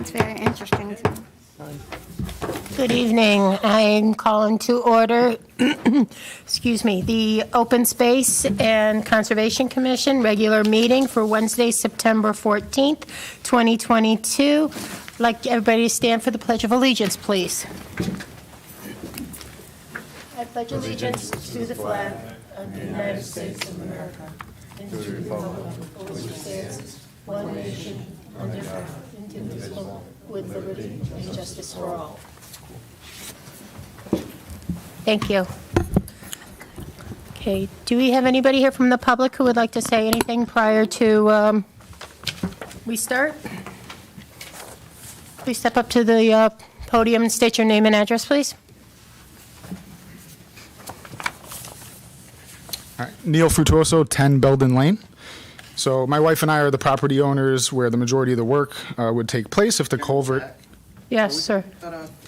That's very interesting to me. Good evening. I'm calling to order, excuse me, the Open Space and Conservation Commission regular meeting for Wednesday, September 14th, 2022. I'd like everybody to stand for the Pledge of Allegiance, please. I pledge allegiance to the flag of the United States of America and to the republic for which it stands, one nation, under God, indivisible, with liberty and justice for all. Thank you. Okay, do we have anybody here from the public who would like to say anything prior to we start? Please step up to the podium and state your name and address, please. All right. Neil Frutuoso, 10 Belden Lane. So my wife and I are the property owners where the majority of the work would take place if the culvert. Yes, sir.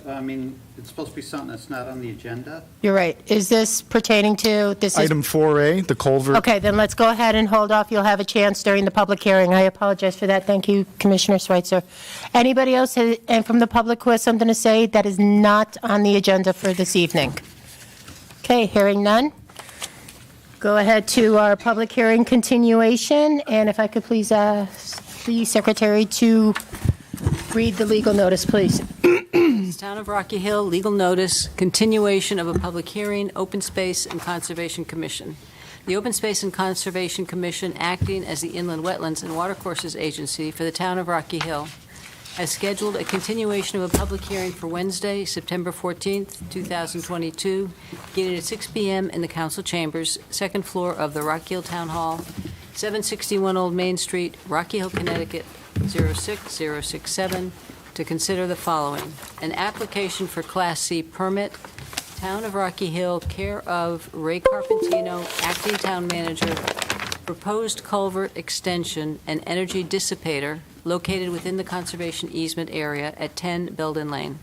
I mean, it's supposed to be something that's not on the agenda. You're right. Is this pertaining to, this is, Item 4A, the culvert. okay, then let's go ahead and hold off. You'll have a chance during the public hearing. I apologize for that. Thank you, Commissioner Schweitzer. Anybody else and from the public who has something to say that is not on the agenda for this evening? Okay, hearing none. Go ahead to our public hearing continuation, and if I could please ask the secretary to read the legal notice, please. Town of Rocky Hill, legal notice, continuation of a public hearing, Open Space and Conservation Commission. The Open Space and Conservation Commission, acting as the Inland Wetlands and Watercourses Agency for the Town of Rocky Hill, has scheduled a continuation of a public hearing for Wednesday, September 14th, 2022, beginning at 6 p.m. in the council chambers, second floor of the Rocky Hill Town Hall, 761 Old Main Street, Rocky Hill, Connecticut, 06067, to consider the following: an application for Class C permit, Town of Rocky Hill, care of Ray Carpentino, acting town manager, proposed culvert extension and energy dissipator located within the conservation easement area at 10 Belden Lane.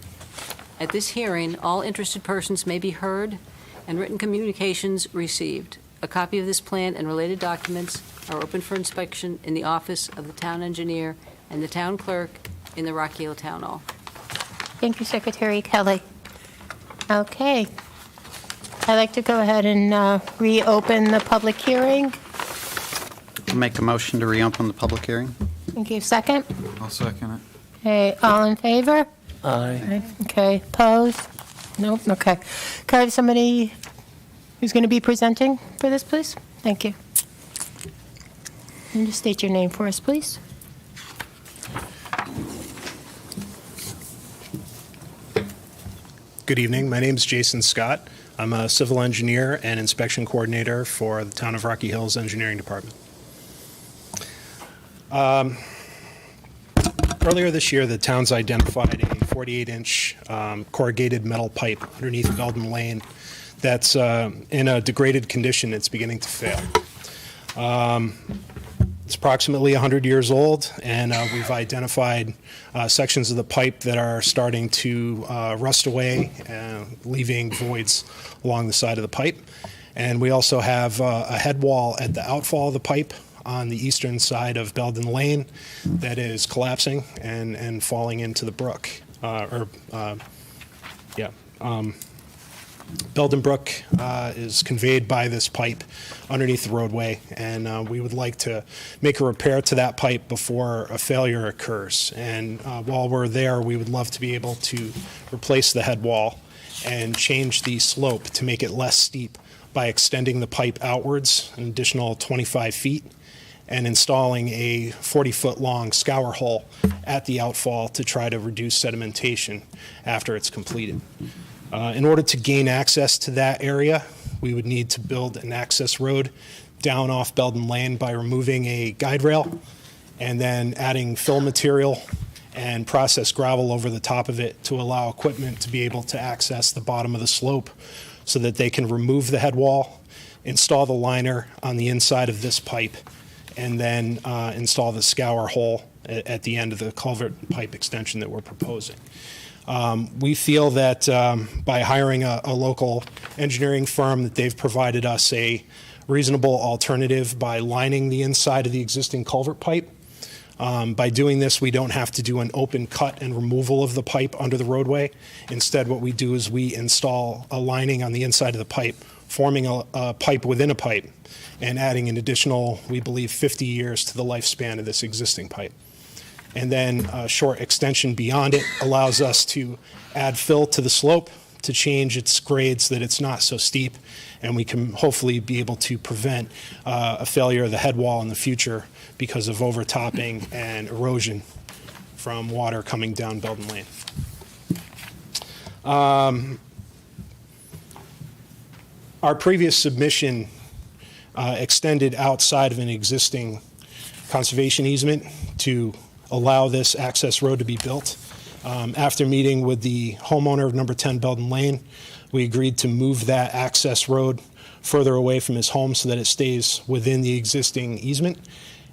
At this hearing, all interested persons may be heard and written communications received. A copy of this plan and related documents are open for inspection in the office of the town engineer and the town clerk in the Rocky Hill Town Hall. Thank you, Secretary Kelly. Okay. I'd like to go ahead and reopen the public hearing. I'll make a motion to reopen the public hearing. Thank you. Second? I'll second it. Okay, all in favor? Aye. Okay, opposed? Nope, okay. Could I have somebody who's going to be presenting for this, please? Thank you. And just state your name for us, please. Good evening. My name is Jason Scott. I'm a civil engineer and inspection coordinator for the Town of Rocky Hills Engineering Department. Earlier this year, the town's identified a 48-inch corrugated metal pipe underneath Belden Lane that's in a degraded condition. It's beginning to fail. It's approximately 100 years old, and we've identified sections of the pipe that are starting to rust away, leaving voids along the side of the pipe. And we also have a head wall at the outfall of the pipe on the eastern side of Belden Lane that is collapsing and falling into the brook. Belden Brook is conveyed by this pipe underneath the roadway, and we would like to make a repair to that pipe before a failure occurs. And while we're there, we would love to be able to replace the head wall and change the slope to make it less steep by extending the pipe outwards an additional 25 feet and installing a 40-foot long scour hole at the outfall to try to reduce sedimentation after it's completed. In order to gain access to that area, we would need to build an access road down off Belden Lane by removing a guide rail and then adding fill material and processed gravel over the top of it to allow equipment to be able to access the bottom of the slope so that they can remove the head wall, install the liner on the inside of this pipe, and then install the scour hole at the end of the culvert pipe extension that we're proposing. We feel that by hiring a local engineering firm, that they've provided us a reasonable alternative by lining the inside of the existing culvert pipe By doing this, we don't have to do an open cut and removal of the pipe under the roadway. Instead, what we do is we install a lining on the inside of the pipe, forming a pipe within a pipe, and adding an additional, we believe, 50 years to the lifespan of this existing pipe. And then a short extension beyond it allows us to add fill to the slope to change its grades so that it's not so steep, and we can hopefully be able to prevent a failure of the head wall in the future because of overtopping and erosion from water coming down Belden Lane. Our previous submission extended outside of an existing conservation easement to allow this access road to be built. After meeting with the homeowner of number 10 Belden Lane, we agreed to move that access road further away from his home so that it stays within the existing easement.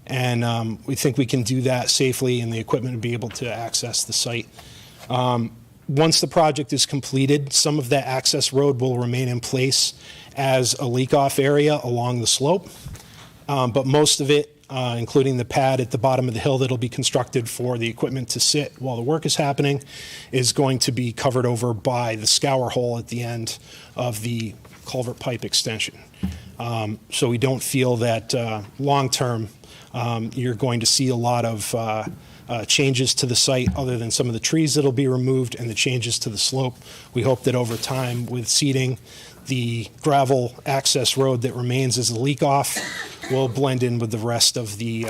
And we think we can do that safely, and the equipment will be able to access the site. Once the project is completed, some of that access road will remain in place as a leak-off area along the slope, but most of it, including the pad at the bottom of the hill that'll be constructed for the equipment to sit while the work is happening, is going to be covered over by the scour hole at the end of the culvert pipe extension. So we don't feel that long-term you're going to see a lot of changes to the site other than some of the trees that'll be removed and the changes to the slope. We hope that over time, with seeding, the gravel access road that remains as a leak-off will blend in with the rest of the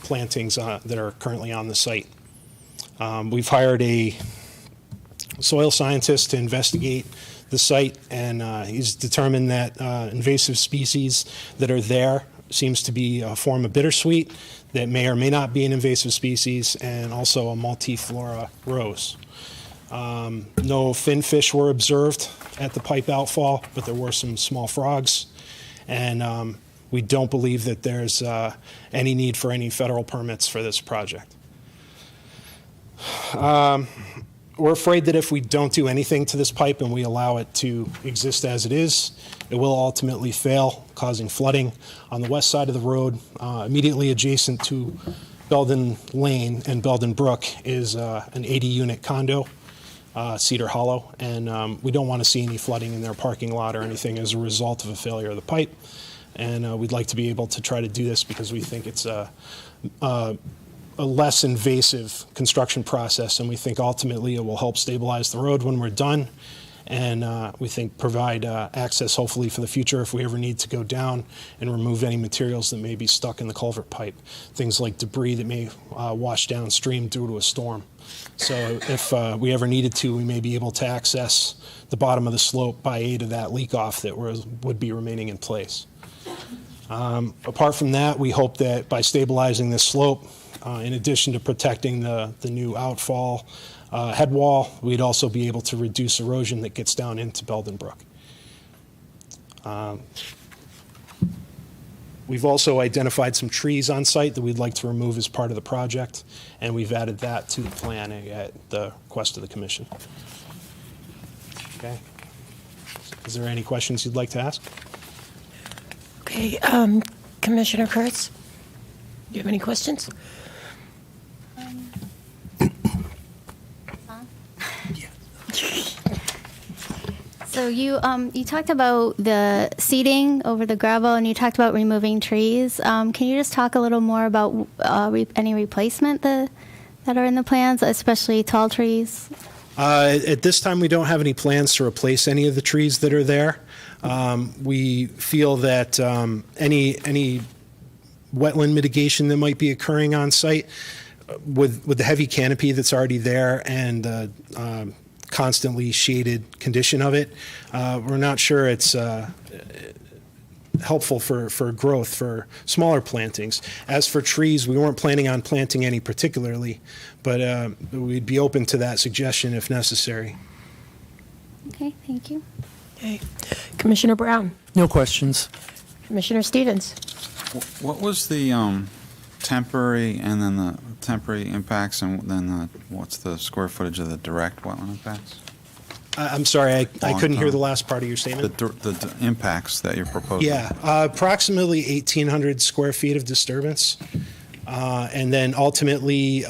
plantings that are currently on the site. We've hired a soil scientist to investigate the site, and he's determined that invasive species that are there seems to be a form of bittersweet that may or may not be an invasive species, and also a multiflora rose. No finfish were observed at the pipe outfall, but there were some small frogs, and we don't believe that there's any need for any federal permits for this project. We're afraid that if we don't do anything to this pipe and we allow it to exist as it is, it will ultimately fail, causing flooding. On the west side of the road, immediately adjacent to Belden Lane and Belden Brook, is an 80-unit condo, Cedar Hollow, and we don't want to see any flooding in their parking lot or anything as a result of a failure of the pipe. And we'd like to be able to try to do this because we think it's a less invasive construction process, and we think ultimately it will help stabilize the road when we're done, and we think provide access hopefully for the future if we ever need to go down and remove any materials that may be stuck in the culvert pipe, things like debris that may wash downstream due to a storm. So if we ever needed to, we may be able to access the bottom of the slope by aid of that leak-off that would be remaining in place. Apart from that, we hope that by stabilizing this slope, in addition to protecting the new outfall head wall, we'd also be able to reduce erosion that gets down into Belden Brook. We've also identified some trees on site that we'd like to remove as part of the project, and we've added that to the plan at the request of the commission. Okay. Is there any questions you'd like to ask? Okay, Commissioner Kurtz, do you have any questions? So you talked about the seeding over the gravel, and you talked about removing trees. Can you just talk a little more about any replacement that are in the plans, especially tall trees? At this time, we don't have any plans to replace any of the trees that are there. We feel that any wetland mitigation that might be occurring on site, with the heavy canopy that's already there and the constantly shaded condition of it, we're not sure it's helpful for growth for smaller plantings. As for trees, we weren't planning on planting any particularly, but we'd be open to that suggestion if necessary. Okay, thank you. Okay, Commissioner Brown, No questions. Commissioner Stevens. What was the temporary and then the temporary impacts and then what's the square footage of the direct wetland impacts? I'm sorry, I couldn't hear Long-term. the last part of your statement. The impacts that you're proposing? Yeah, approximately 1,800 square feet of disturbance. And then ultimately,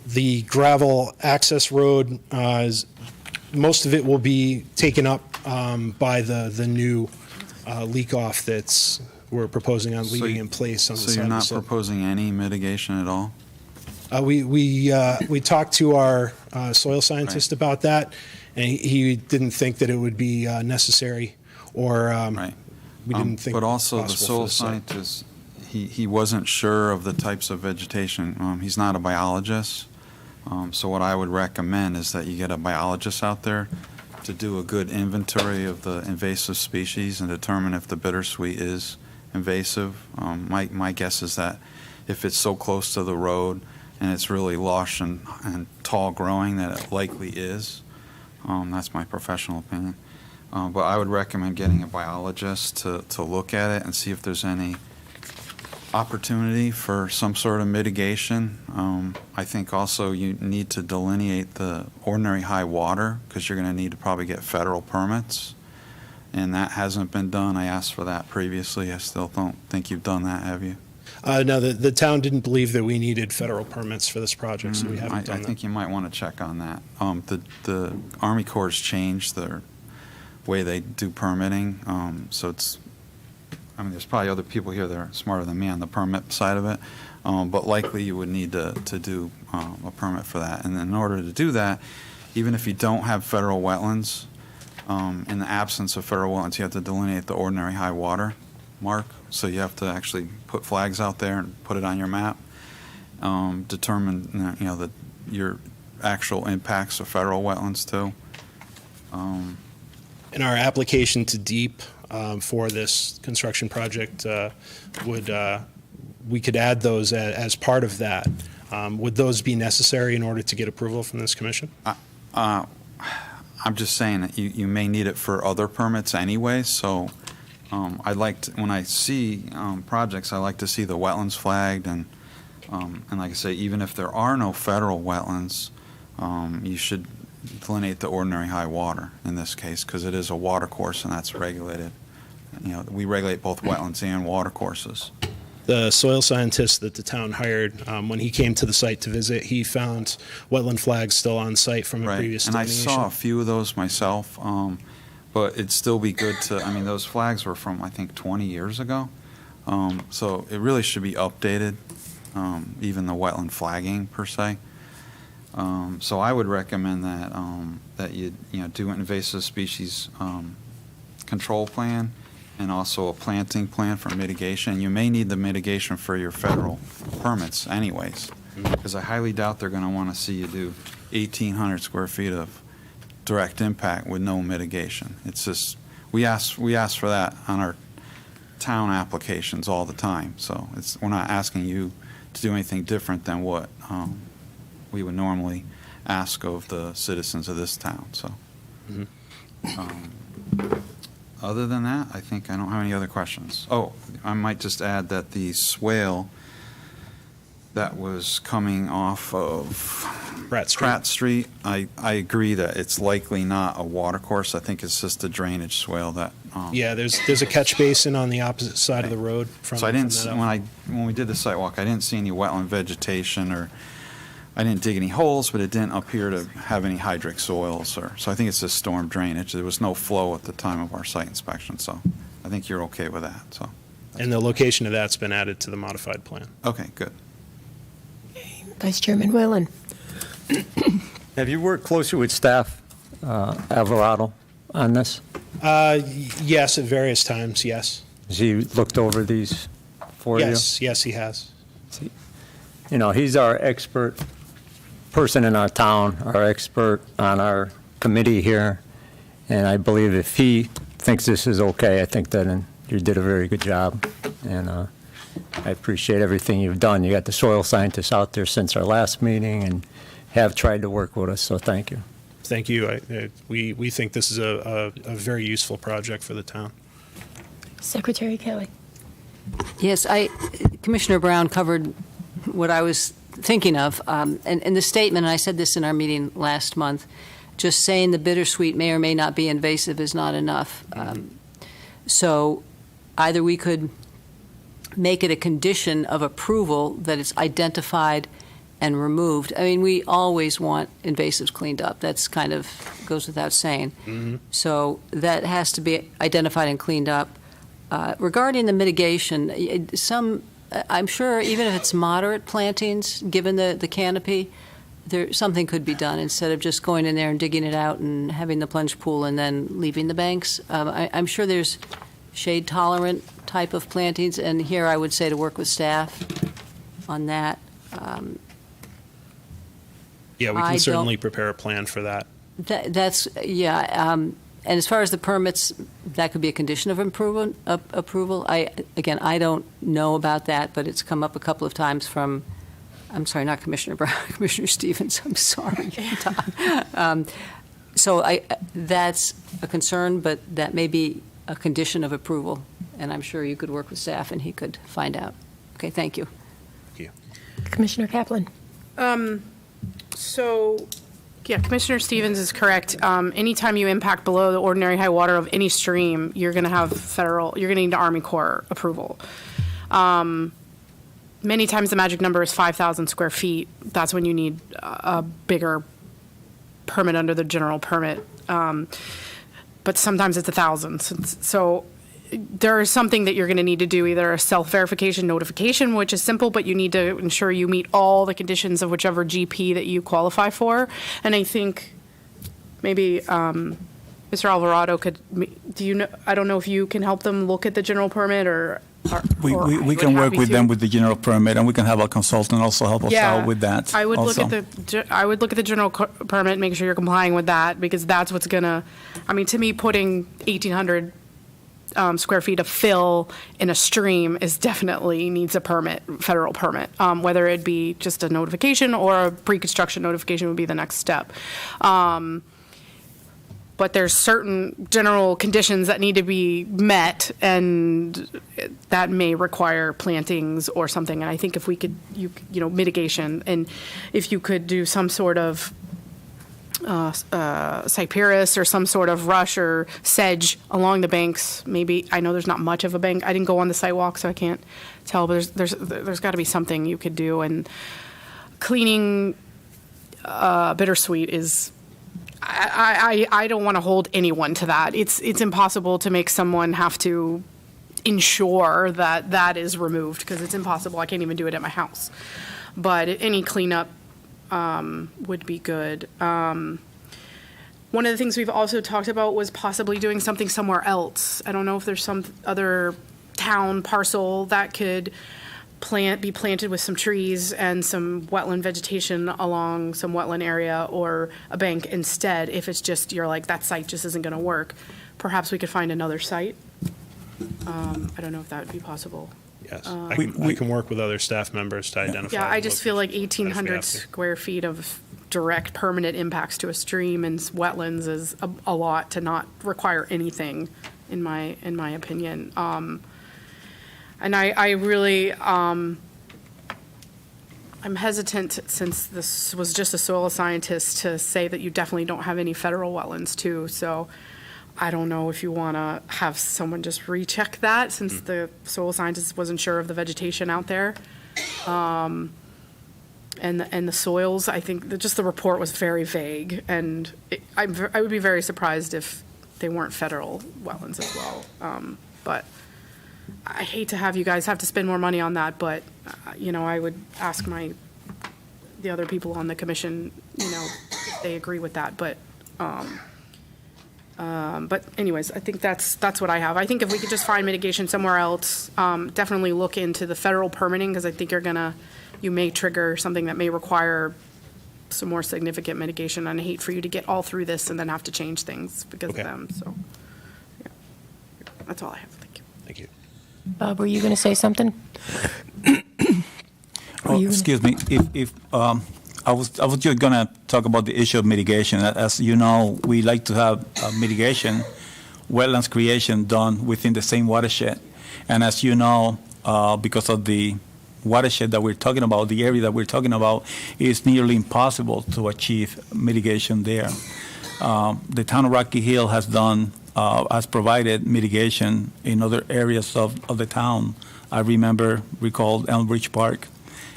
the gravel access road, most of it will be taken up by the new leak-off we're proposing on leaving in place on the So side you're of the not slope. proposing any mitigation at all? We talked to our soil scientist about that, and he didn't think that it would be necessary, or Right. we didn't think But also, the possible for soil the site. scientist, he wasn't sure of the types of vegetation. He's not a biologist. So what I would recommend is that you get a biologist out there to do a good inventory of the invasive species and determine if the bittersweet is invasive. My guess is that if it's so close to the road and it's really lush and tall growing, that it likely is. That's my professional opinion. But I would recommend getting a biologist to look at it and see if there's any opportunity for some sort of mitigation. I think also you need to delineate the ordinary high water, because you're going to need to probably get federal permits, and that hasn't been done. I asked for that previously. I still don't think you've done that, have you? No, the town didn't believe that we needed federal permits for this project, so we haven't I done that. think you might want to check on that. The Army Corps has changed their way they do permitting, so there's probably other people here that are smarter than me on the permit side of it, but likely you would need to do a permit for that. And in order to do that, even if you don't have federal wetlands, in the absence of federal wetlands, you have to delineate the ordinary high water mark. So you have to actually put flags out there and put it on your map, determine your actual impacts of federal wetlands too. In our application to DEEP for this construction project, we could add those as part of that. Would those be necessary in order to get approval from this commission? I'm just saying that you may need it for other permits anyway, so I'd like to, when I see projects, I like to see the wetlands flagged, and like I say, even if there are no federal wetlands, you should delineate the ordinary high water in this case, because it is a water course and that's regulated. We regulate both wetlands and water courses. The soil scientist that the town hired, when he came to the site to visit, he found wetland flags still on site from a Right, previous and I delineation. saw a few of those myself, but it'd still be good to, those flags were from, I think, 20 years ago, so it really should be updated, even the wetland flagging per se. So I would recommend that you do an invasive species control plan and also a planting plan for mitigation. You may need the mitigation for your federal permits anyways, because I highly doubt they're going to want to see you do 1,800 square feet of direct impact with no mitigation. It's just, we ask for that on our town applications all the time, so we're not asking you to do anything different than what we would normally ask of the citizens of this town, so. Other than that, I think I don't have any other questions. Oh, I might just add that the swale that was coming off of Pratt Street. I agree that it's likely not a water course. I think it's just a drainage swale that. Yeah, there's a catch basin on the opposite side of the road from So I didn't, from that when we did the site walk, I didn't see any wetland vegetation, or I didn't dig any holes, but it didn't appear to have any hydric soils, so I think it's just storm drainage. There was no flow at the time of our site inspection, so I think you're okay with that, so. And the location of that's been added to the modified plan. Okay, good. Vice Chairman Whalen. Have you worked closely with staff, Alvarado, on this? Yes, at various times, yes. Has he looked over these for you? Yes, he has. He's our expert person in our town, our expert on our committee here, and I believe if he thinks this is okay, I think that you did a very good job, and I appreciate everything you've done. You got the soil scientists out there since our last meeting and have tried to work with us, so thank you. Thank you. We think this is a very useful project for the town. Secretary Kelly. Yes, Commissioner Brown covered what I was thinking of, and the statement, and I said this in our meeting last month, just saying the bittersweet may or may not be invasive is not enough. So either we could make it a condition of approval that it's identified and removed. I mean, we always want invasives cleaned up. That's kind of goes without saying. So that has to be identified and cleaned up. Regarding the mitigation, I'm sure even if it's moderate plantings, given the canopy, something could be done instead of just going in there and digging it out and having the plunge pool and then leaving the banks. I'm sure there's shade-tolerant type of plantings, and here I would say to work with staff on that. Yeah, we I can don't- certainly prepare a plan for that. And as far as the permits, that could be a condition of approval. I don't know about that, but it's come up a couple of times from, I'm sorry, not Commissioner Brown, Commissioner Stevens, I'm sorry. So that's a concern, but that may be a condition of approval, and I'm sure you could work with staff and he could find out. Okay, thank you. Commissioner Kaplan. So, yeah, Commissioner Stevens is correct. Anytime you impact below the ordinary high water of any stream, you're going to have you're going to need Army Corps approval. Many times the magic number is 5,000 square feet. That's when you need a bigger permit under the general permit. But sometimes it's 1,000. So there is something that you're going to need to do, either a self-verification notification, which is simple, but you need to ensure you meet all the conditions of whichever GP that you qualify for. And I think maybe Mr. Alvarado could, I don't know if you can help them look at the general permit or We can work with them with the general permit, and we can have a consultant also help us out with that. I would also. I would look at the general permit, make sure you're complying with that, because that's what's gonna, I mean, to me, putting 1,800 square feet of fill in a stream is definitely needs a permit, federal permit. Whether it be just a notification or a pre-construction notification would be the next step. But there's certain general conditions that need to be met, and that may require plantings or something. And I think if we could, mitigation, and if you could do some sort of cyperus or some sort of rush or sedge along the banks, maybe. I know there's not much of a bank. I didn't go on the sidewalk, so I can't tell. But there's got to be something you could do. And cleaning Bittersweet is. I don't want to hold anyone to that. It's impossible to make someone have to ensure that that is removed, because it's impossible. I can't even do it at my house. But any cleanup would be good. One of the things we've also talked about was possibly doing something somewhere else. I don't know if there's some other town parcel that could be planted with some trees and some wetland vegetation along some wetland area, or a bank instead. If it's just, you're like, that site just isn't going to work, perhaps we could find another site. I don't know if that would be possible. Yes, I can work with other staff members to identify. Yeah, I just feel like locations if we 1,800 have to. square feet of direct permanent impacts to a stream and wetlands is a lot to not require anything, in my opinion. And I really, I'm hesitant, since this was just a soil scientist, to say that you definitely don't have any federal wetlands too. So I don't know if you want to have someone just recheck that, since the soil scientist wasn't sure of the vegetation out there. And the soils, I think that just the report was very vague, and I would be very surprised if they weren't federal wetlands as well. But I hate to have you guys have to spend more money on that, but, I would ask the other people on the commission, if they agree with that, but anyways, I think that's what I have. I think if we could just find mitigation somewhere else, definitely look into the federal permitting, because I think you may trigger something that may require some more significant mitigation, and I hate for you to get all through this and then have to change things because of them, so, yeah. That's all I have, thank you. Thank you. Bob, were you going to say something? Excuse me. If I was just going to talk about the issue of mitigation. As you know, we like to have mitigation, wetlands creation done within the same watershed. And as you know, because of the watershed that we're talking about, the area that we're talking about, it's nearly impossible to achieve mitigation there. The town of Rocky Hill has provided mitigation in other areas of the town I recall Elmbridge Park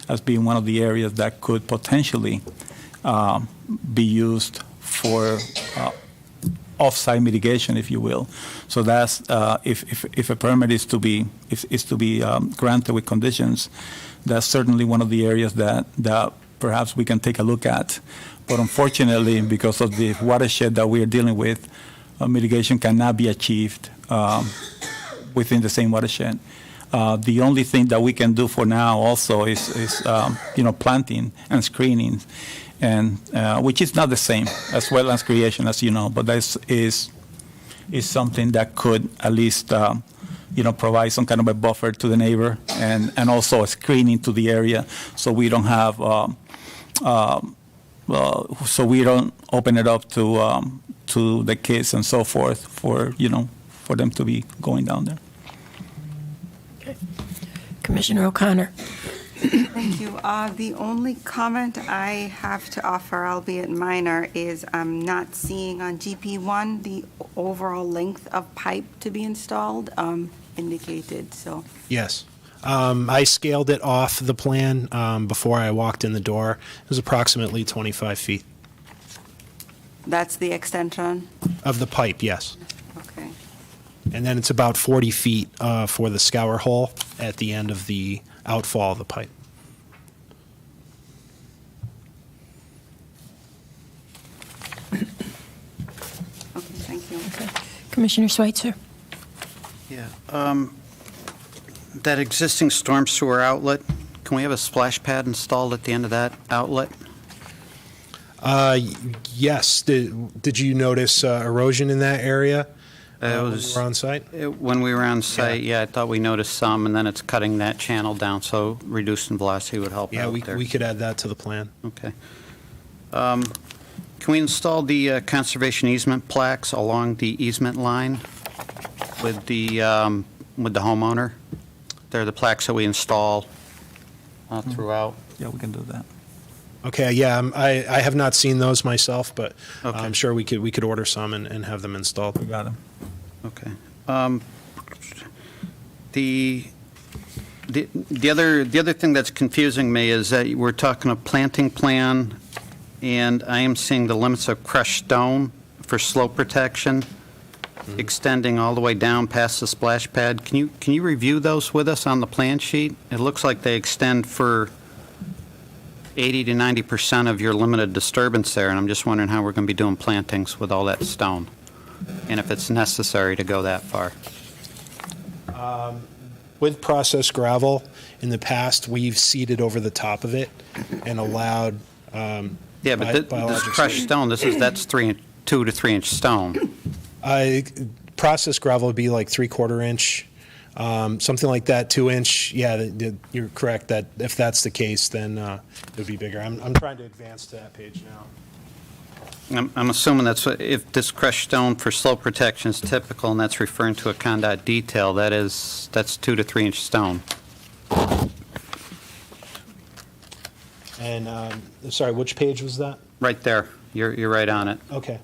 as being one of the areas that could potentially be used for off-site mitigation, if you will. So that's if a permit is to be granted with conditions, that's certainly one of the areas that perhaps we can take a look at. But unfortunately, because of the watershed that we are dealing with, mitigation cannot be achieved within the same watershed. The only thing that we can do for now also is planting and screening, and which is not the same as wetlands creation, as you know, but that is something that could at least provide some kind of a buffer to the neighbor, and also a screening to the area, so we don't have so we don't open it up to the kids and so forth for them to be going down there. Commissioner O'Connor. Thank you. The only comment I have to offer, albeit minor, is I'm not seeing on GP1 the overall length of pipe to be installed indicated, so. Yes. I scaled it off the plan before I walked in the door. It was approximately 25 feet. That's the extension? Of the pipe, yes. Okay. And then it's about 40 feet for the scour hole at the end of the outfall of the pipe. Okay, thank you. Commissioner Schweitzer. Yeah. That existing storm sewer outlet, can we have a splash pad installed at the end of that outlet? Yes. Did you notice erosion in that area when you were on site? When we were on site, yeah, I thought we noticed some, and then it's cutting that channel down, so reducing velocity would help Yeah, out there. we could add that to the plan. Okay. Can we install the conservation easement plaques along the easement line with the homeowner? They're the plaques that we install throughout. Yeah, we can do that. Okay, yeah, I have not seen those myself, but Okay. I'm sure we could order some and have them installed. We got them. Okay. The other thing that's confusing me is that we're talking a planting plan, and I am seeing the limits of crushed stone for slope protection extending all the way down past the splash pad. Can you review those with us on the plan sheet? It looks like they extend for 80 to 90% of your limited disturbance there, and I'm just wondering how we're going to be doing plantings with all that stone, and if it's necessary to go that far. With processed gravel, in the past, we've seeded over the top of it and allowed Yeah, but this biological- crushed stone, that's 2 to 3 inch stone. Processed gravel would be like 3/4 inch, something like that, 2 inch. Yeah, you're correct that if that's the case, then it would be bigger. I'm trying to advance to that page now. I'm assuming that's if this crushed stone for slope protection is typical, and that's referring to a CONDOT detail, that's 2 to 3 inch stone. And sorry, which page was that? Right there, you're right on it. Okay.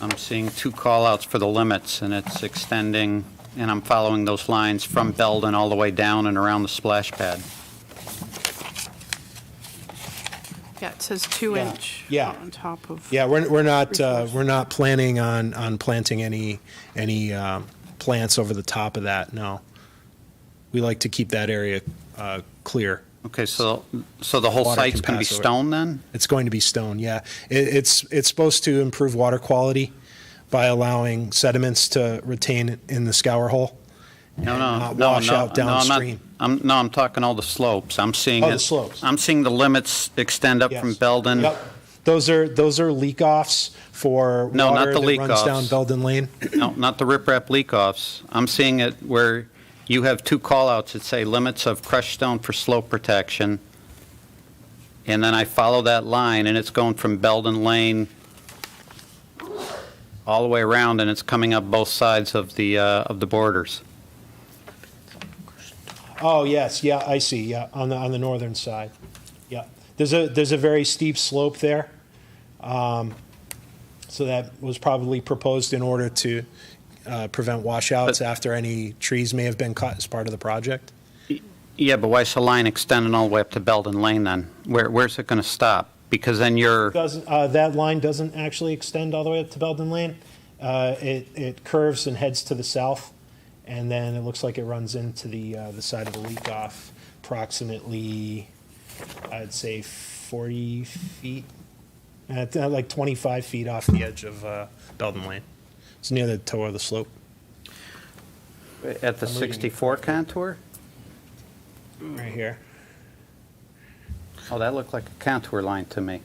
I'm seeing 2 call-outs for the limits, and it's extending, and I'm following those lines from Belden all the way down and around the splash pad. Yeah, it says 2-inch Yeah. on top of. Yeah, we're not planning on planting any plants over the top of that. No, we like to keep that area clear. Okay, so the whole Water site's can going to be pass over. stone then? It's going to be stone. Yeah, it's supposed to improve water quality by allowing sediments to retain in the scour hole. No, and no, not no, wash no, out no, downstream. I'm talking all the slopes. I'm seeing Oh, it. the slopes. I'm seeing the limits extend up Yes. from Belden. Yep. Those are leak offs for No, not water the that leak runs down offs. Belden Lane. No, not the riprap leak-offs. I'm seeing it where you have 2 call-outs that say limits of crushed stone for slope protection, and then I follow that line, and it's going from Belden Lane all the way around, and it's coming up both sides of the borders. Oh, yes, yeah, I see, yeah, on the northern side. Yeah, there's a very steep slope there. So that was probably proposed in order to prevent washouts after any trees may have been cut as part of the project. Yeah, but why is the line extending all the way up to Belden Lane then? Where's it going to stop? Because then you're, That line doesn't actually extend all the way up to Belden Lane. It curves and heads to the south, and then it looks like it runs into the side of the leak off approximately, I'd say 40 feet, like 25 feet off the edge of Belden Lane. It's near the toe of the slope. at the 64 contour? Right here. Oh, that looked like a contour line to me.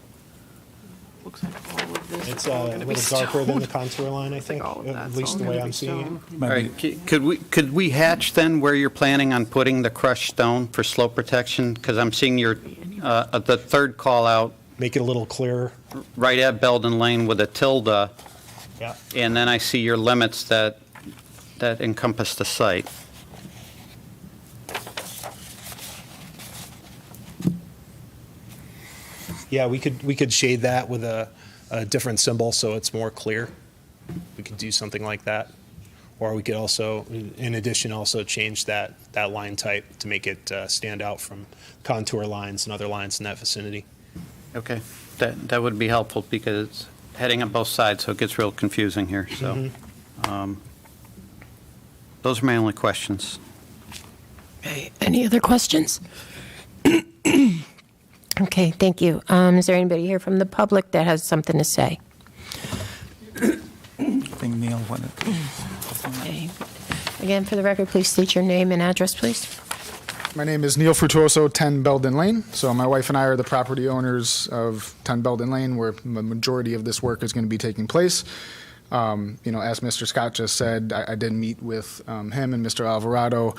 Looks like all of this It's is all a gonna be little darker than stone. the contour line, I think, all of at that's least all the way gonna I'm be seeing it. stone. All right, could we hatch then where you're planning on putting the crushed stone for slope protection? Because I'm seeing your, the third call out Make it a little clearer. right at Belden Lane with a tilde, Yeah. and then I see your limits that encompass the site. Yeah, we could shade that with a different symbol so it's more clear. We could do something like that. Or we could also, in addition, also change that line type to make it stand out from contour lines and other lines in that vicinity. Okay, that would be helpful because it's heading on both sides, so it gets real confusing here, so. Those are my only questions. Okay, any other questions? Okay, thank you. Is there anybody here from the public that has something to say? I think Neil wanted. Okay. Again, for the record, please state your name and address, please. My name is Neil Frutuoso, 10 Belden Lane. So my wife and I are the property owners of 10 Belden Lane, where the majority of this work is going to be taking place. As Mr. Scott just said, I did meet with him and Mr. Alvarado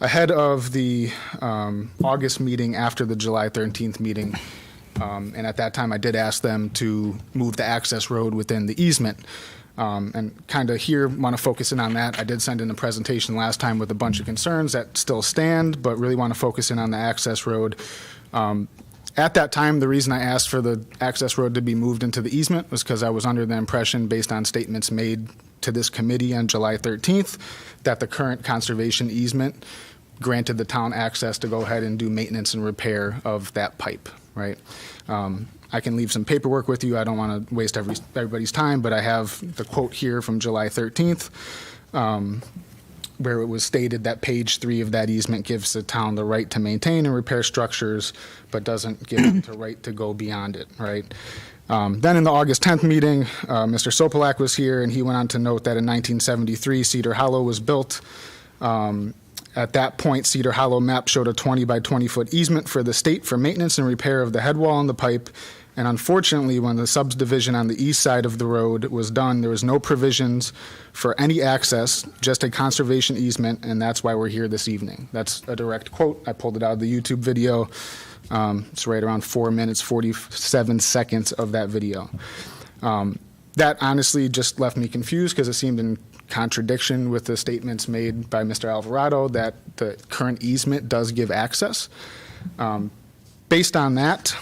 ahead of the August meeting after the July 13th meeting. And at that time, I did ask them to move the access road within the easement. And kind of here, want to focus in on that. I did send in a presentation last time with a bunch of concerns that still stand, but really want to focus in on the access road. At that time, the reason I asked for the access road to be moved into the easement was because I was under the impression, based on statements made to this committee on July 13th, that the current conservation easement granted the town access to go ahead and do maintenance and repair of that pipe, right? I can leave some paperwork with you. I don't want to waste everybody's time, but I have the quote here from July 13th, where it was stated that page 3 of that easement gives the town the right to maintain and repair structures, but doesn't give it the right to go beyond it, right? Then in the August 10th meeting, Mr. Sopelak was here, and he went on to note that in 1973, Cedar Hollow was built. At that point, Cedar Hollow map showed a 20 by 20 foot easement for the state for maintenance and repair of the head wall and the pipe. And unfortunately, when the subdivision on the east side of the road was done, there was no provisions for any access, just a conservation easement, and that's why we're here this evening. That's a direct quote. I pulled it out of the YouTube video. It's right around 4 minutes, 47 seconds of that video. That honestly just left me confused because it seemed in contradiction with the statements made by Mr. Alvarado that the current easement does give access. Based on that,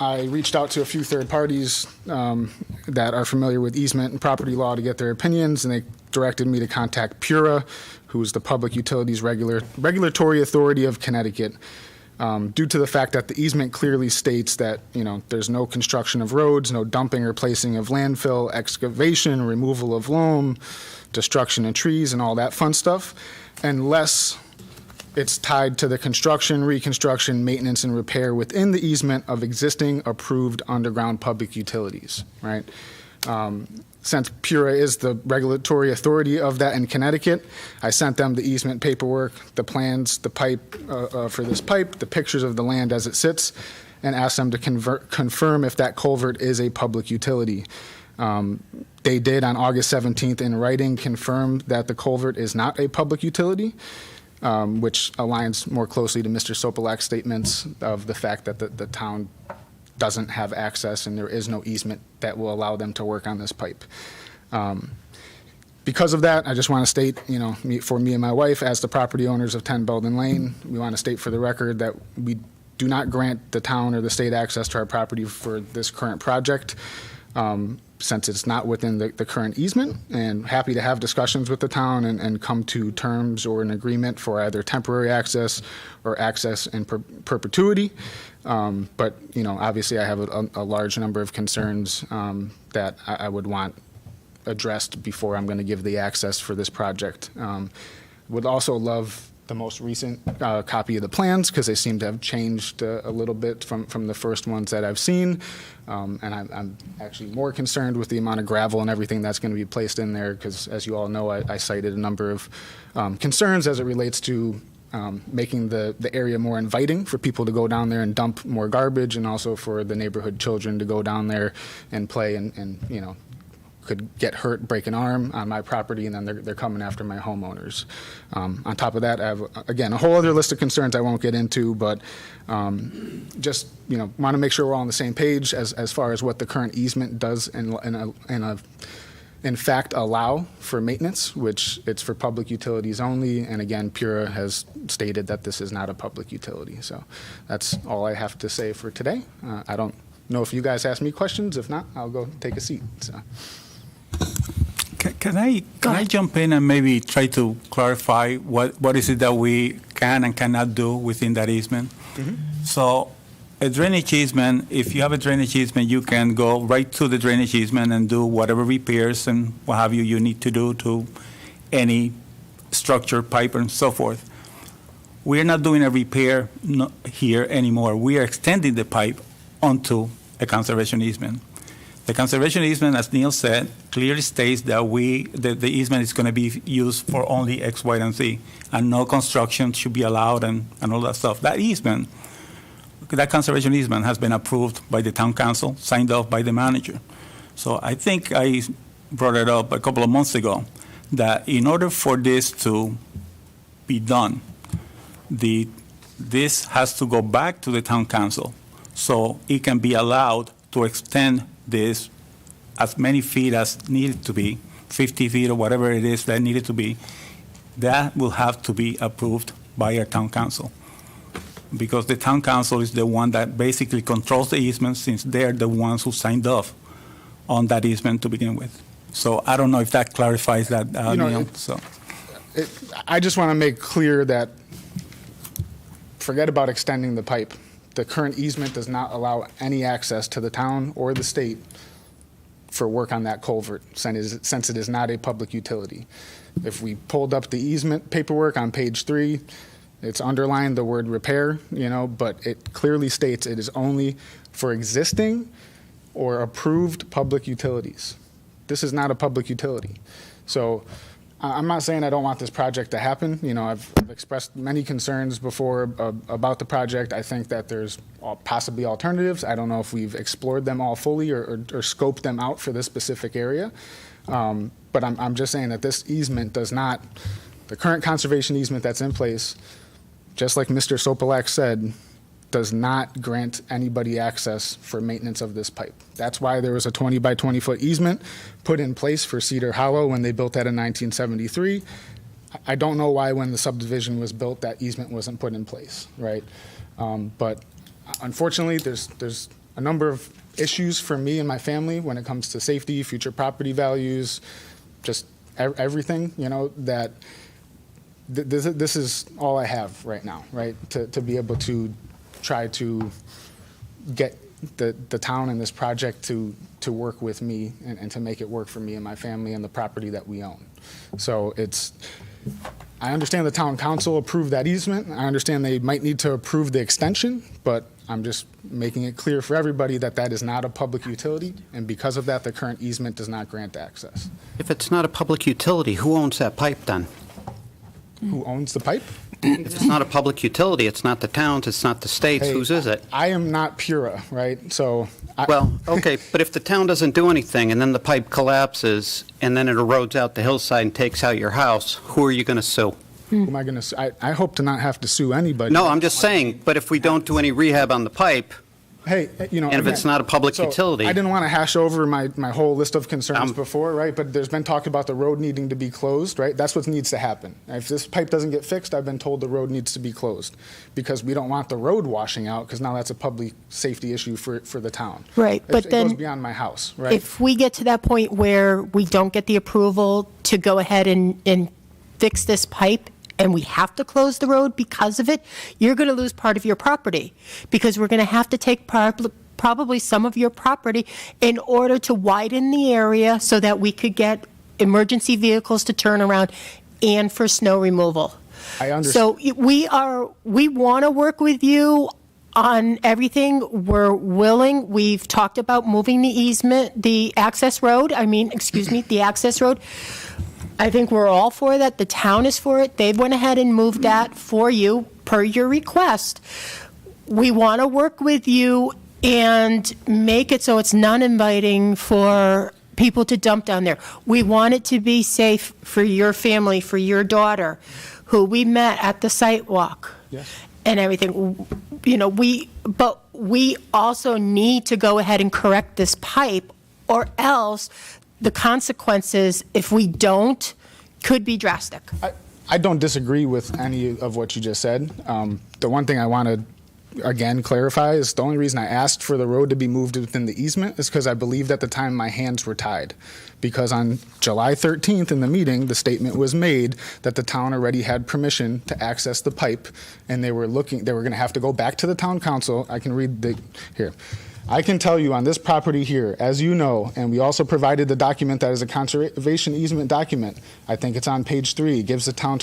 I reached out to a few third parties that are familiar with easement and property law to get their opinions, and they directed me to contact PURA, who is the Public Utilities Regulatory Authority of Connecticut. Due to the fact that the easement clearly states that, there's no construction of roads, no dumping or placing of landfill, excavation, removal of loam, destruction of trees, and all that fun stuff, unless it's tied to the construction, reconstruction, maintenance, and repair within the easement of existing approved underground public utilities, right? Since PURA is the regulatory authority of that in Connecticut, I sent them the easement paperwork, the plans, the pipe for this pipe, the pictures of the land as it sits, and asked them to confirm if that culvert is a public utility. They did on August 17th in writing confirm that the culvert is not a public utility, which aligns more closely to Mr. Sopelak's statements of the fact that the town doesn't have access and there is no easement that will allow them to work on this pipe. Because of that, I just want to state, for me and my wife, as the property owners of 10 Belden Lane, we want to state for the record that we do not grant the town or the state access to our property for this current project. since it's not within the current easement, and happy to have discussions with the town and come to terms or an agreement for either temporary access or access in perpetuity. But, obviously I have a large number of concerns that I would want addressed before I'm going to give the access for this project. Would also love the most recent copy of the plans, because they seem to have changed a little bit from the first ones that I've seen. And I'm actually more concerned with the amount of gravel and everything that's going to be placed in there, because as you all know, I cited a number of concerns as it relates to making the area more inviting for people to go down there and dump more garbage, and also for the neighborhood children to go down there and play and could get hurt, break an arm on my property, and then they're coming after my homeowners. On top of that, I have, again, a whole other list of concerns I won't get into, but just, want to make sure we're all on the same page as far as what the current easement does in fact allow for maintenance, which it's for public utilities only. And again, Pura has stated that this is not a public utility. So that's all I have to say for today. I don't know if you guys ask me questions. If not, I'll go take a seat. So. Can I jump in and maybe try to clarify what is it that we can and cannot do within that easement? Mm-hmm. So a drainage easement, if you have a drainage easement, you can go right to the drainage easement and do whatever repairs and what have you need to do to any structure, pipe, and so forth. We're not doing a repair here anymore. We are extending the pipe onto a conservation easement. The conservation easement, as Neil said, clearly states that the easement is going to be used for only X, Y, and Z, and no construction should be allowed and all that stuff. That easement, that conservation easement has been approved by the town council, signed off by the manager. So I think I brought it up a couple of months ago, that in order for this to be done, this has to go back to the town council so it can be allowed to extend this as many feet as needed to be, 50 feet or whatever it is that needed to be. That will have to be approved by our town council, because the town council is the one that basically controls the easement, since they're the ones who signed off on that easement to begin with. So I don't know if that clarifies that, Neil. I just want to make clear that forget about extending the pipe. The current easement does not allow any access to the town or the state for work on that culvert, since it is not a public utility. If we pulled up the easement paperwork on page 3, it's underlined the word repair, but it clearly states it is only for existing or approved public utilities. This is not a public utility. So I'm not saying I don't want this project to happen. I've expressed many concerns before about the project. I think that there's possibly alternatives. I don't know if we've explored them all fully or scoped them out for this specific area. But I'm just saying that this easement does not, the current conservation easement that's in place, just like Mr. Sopelak said, does not grant anybody access for maintenance of this pipe. That's why there was a 20 by 20 foot easement put in place for Cedar Hollow when they built that in 1973. I don't know why when the subdivision was built that easement wasn't put in place, right? But unfortunately, there's a number of issues for me and my family when it comes to safety, future property values, just everything, that this is all I have right now, right? To be able to try to get the town and this project to work with me and to make it work for me and my family and the property that we own. So I understand the town council approved that easement. I understand they might need to approve the extension, but I'm just making it clear for everybody that that is not a public utility, and because of that, the current easement does not grant access. If it's not a public utility, who owns that pipe then? Who owns the pipe? If it's not a public utility, it's not the towns, it's not the states, whose is it? I am not Pura, right? So. Well, okay, but if the town doesn't do anything and then the pipe collapses and then it erodes out the hillside and takes out your house, who are you going to sue? Who am I going to sue? I hope to not have to sue anybody. No, I'm just saying, but if we don't do any rehab on the pipe, Hey, you know. And if it's again, not a public so utility- I didn't want to hash over my whole list of concerns before, right? But there's been talk about the road needing to be closed, right? That's what needs to happen. If this pipe doesn't get fixed, I've been told the road needs to be closed because we don't want the road washing out because now that's a public safety issue for the town. Right, but It then goes beyond my house, right? if we get to that point where we don't get the approval to go ahead and fix this pipe, and we have to close the road because of it, you're going to lose part of your property, because we're going to have to take probably some of your property in order to widen the area so that we could get emergency vehicles to turn around and for snow removal. I understand. So we want to work with you on everything. We're willing. We've talked about moving the access road. The access road. I think we're all for that. The town is for it. They went ahead and moved that for you per your request. We want to work with you and make it so it's non-inviting for people to dump down there. We want it to be safe for your family, for your daughter, who we met at the site walk. Yes. And everything. You know, but we also need to go ahead and correct this pipe, or else the consequences, if we don't, could be drastic. I don't disagree with any of what you just said. The one thing I want to, again, clarify is the only reason I asked for the road to be moved within the easement is because I believed at the time my hands were tied. Because on July 13th in the meeting, the statement was made that the town already had permission to access the pipe, and they were going to have to go back to the town council. I can read here. I can tell you on this property here, as you know, and we also provided the document that is a conservation easement document. I think it's on page 3. It gives the town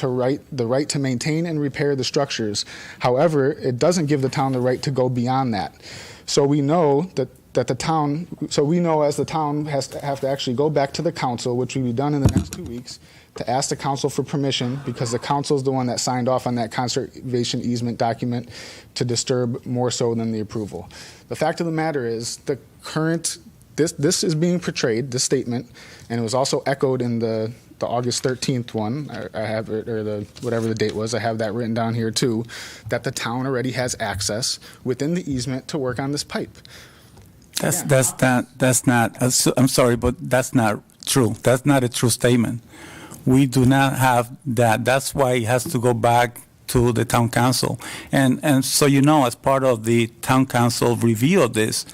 the right to maintain and repair the structures. However, it doesn't give the town the right to go beyond that. So we know that the town, so we know as the town have to actually go back to the council, which will be done in the next 2 weeks, to ask the council for permission, because the council is the one that signed off on that conservation easement document to disturb more so than the approval. The fact of the matter is the current, this is being portrayed, this statement, and it was also echoed in the August 13th one, I have it, or whatever the date was, I have that written down here too, that the town already has access within the easement to work on this pipe. That's not, I'm sorry, but that's not true. That's not a true statement. We do not have that. That's why it has to go back to the town council. And so, you know, as part of the town council review of this,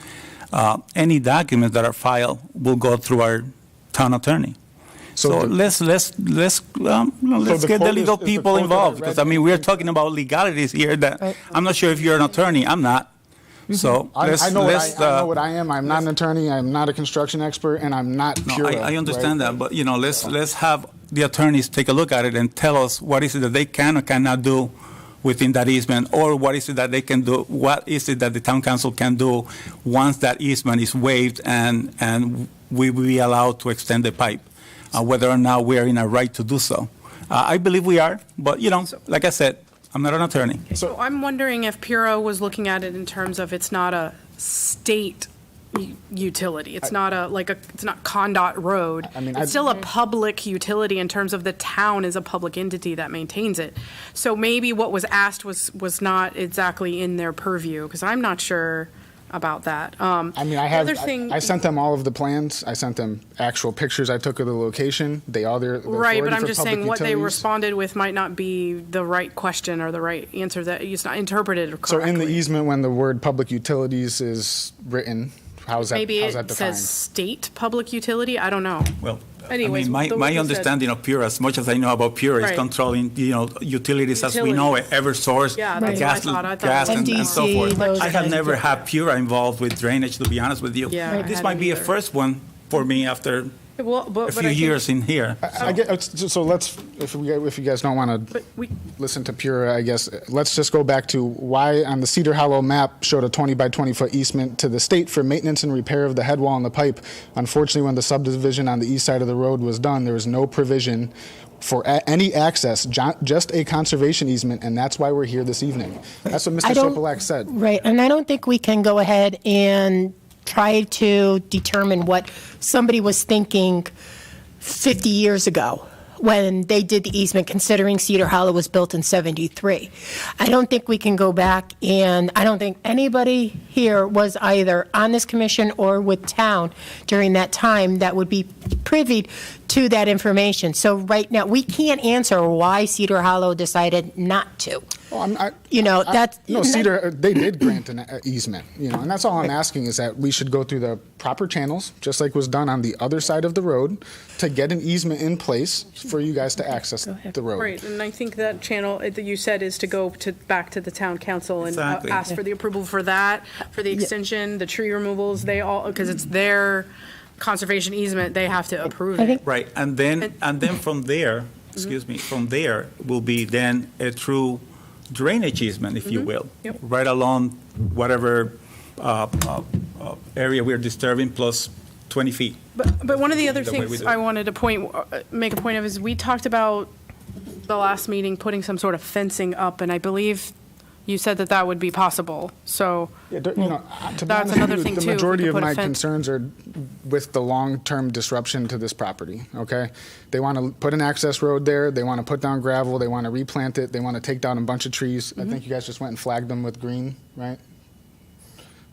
any documents that are filed will go through our town attorney. So let's get the legal people involved, because I mean, we're talking about legalities here that I'm not sure if you're an attorney. I'm not. So I know what I am. I'm not an attorney. I'm not a construction expert, and I'm not pure. I understand that, but you know, let's have the attorneys take a look at it and tell us what is it that they can or cannot do within that easement, or what is it that they can do, what is it that the town council can do once that easement is waived and we will be allowed to extend the pipe, whether or not we are in a right to do so. I believe we are, but you know, like I said, I'm not an attorney. So I'm wondering if Puro was looking at it in terms of it's not a state utility. It's not it's not Condot Road. It's still a public utility in terms of the town is a public entity that maintains it. So maybe what was asked was not exactly in their purview, because I'm not sure about that. I sent them all of the plans. I sent them actual pictures I took of the location. Right, but I'm just saying what they responded with might not be the right question or the right answer, that it's not interpreted correctly. So in the easement, when the word public utilities is written, how's that Maybe defined? it says state public utility, I don't know. Well, Anyways, I mean, my understanding of Pure, as much as I know about Pure, is Right. controlling, you know, utilities as we know it, Eversource, Yeah, that's gas, what I thought. gas and so MDC, forth. those I have kinds never of- had Pure involved with drainage, to be honest with you. Yeah, I This might hadn't be a either. first one for me after Well, a few years in here. I get, so let's, if you guys don't want to But we, listen to Pura, I guess, let's just go back to why on the Cedar Hollow map showed a 20 by 20 foot easement to the state for maintenance and repair of the head wall and the pipe. Unfortunately, when the subdivision on the east side of the road was done, there was no provision for any access, just a conservation easement, and that's why we're here this evening. That's what Mr. Sopelak said. Right, and I don't think we can go ahead and try to determine what somebody was thinking 50 years ago. when they did the easement, considering Cedar Hollow was built in 73. I don't think we can go back, and I don't think anybody here was either on this commission or with town during that time that would be privy to that information. So right now, we can't answer why Cedar Hollow decided not to. Well, That's... No, Cedar, they did grant an easement, and that's all I'm asking is that we should go through the proper channels, just like was done on the other side of the road, to get an easement in place for you guys to access the road. Right, and I think that channel that you said is to go back to the town council and Exactly. ask for the approval for that, for the extension, the tree removals, they all, because it's their conservation easement, they have to approve it. Right, and then from there, from there will be then a true drainage easement, if you will, Yep. right along whatever area we're disturbing plus 20 feet. But one of the other The way we things do I it. wanted to make a point of is we talked about the last meeting putting some sort of fencing up, and I believe you said that that would be possible, so. Yeah, to be That's honest another with you, thing, the too, if we majority could of put a my fence- concerns are with the long-term disruption to this property, okay? They want to put an access road there, they want to put down gravel, they want to replant it, they want to take down a bunch of trees. I think you guys just went and flagged them with green, right?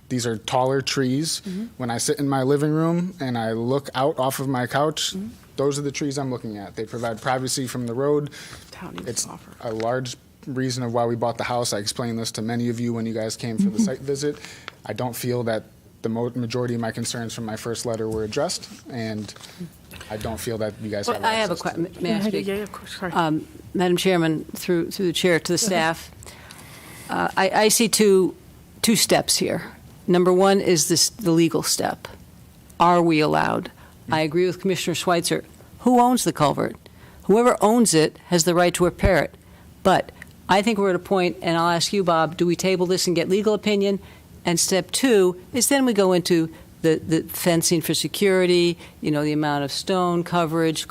These are taller trees. When I sit in my living room and I look out off of my couch, those are the trees I'm looking at. They provide privacy from the road. Town needs It's to offer. a large reason of why we bought the house. I explained this to many of you when you guys came for the site visit. I don't feel that the majority of my concerns from my first letter were addressed, and I don't feel that you guys have Well, I have a access to question. it. May I speak? Yeah, of course, sorry. Madam Chairman, through the chair to the staff, I see two steps here. Number one is the legal step. Are we allowed? I agree with Commissioner Schweitzer. Who owns the culvert? Whoever owns it has the right to repair it. But I think we're at a point, and I'll ask you, Bob, do we table this and get legal opinion? And step two is then we go into the fencing for security, the amount of stone coverage.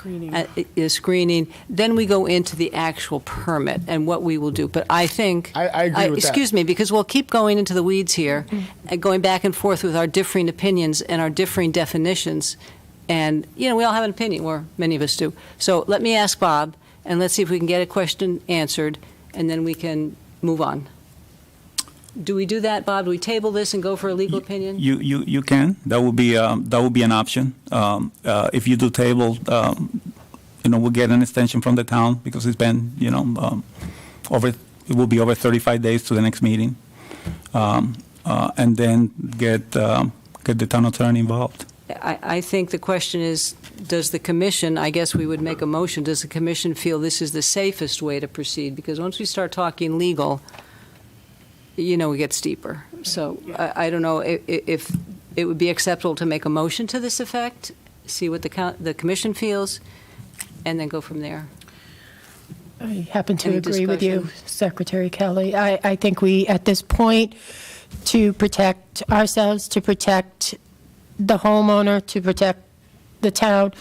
Screening. Then we go into the actual permit and what we will do. But I think. I agree with that. Excuse me, because we'll keep going into the weeds here and going back and forth with our differing opinions and our differing definitions. And, we all have an opinion, or many of us do. So let me ask Bob, and let's see if we can get a question answered, and then we can move on. Do we do that, Bob? Do we table this and go for a legal opinion? You can. That would be an option. If you do table, we'll get an extension from the town because it's been, it will be over 35 days to the next meeting, and then get the town attorney involved. I think the question is, does the commission, I guess we would make a motion, does the commission feel this is the safest way to proceed? Because once we start talking legal, we get steeper. So I don't know if it would be acceptable to make a motion to this effect, see what the commission feels, and then go from there. I happen to Any agree with you, discussion? Secretary Kelly. I think we, at this point, to protect ourselves, to protect the homeowner, to protect the town,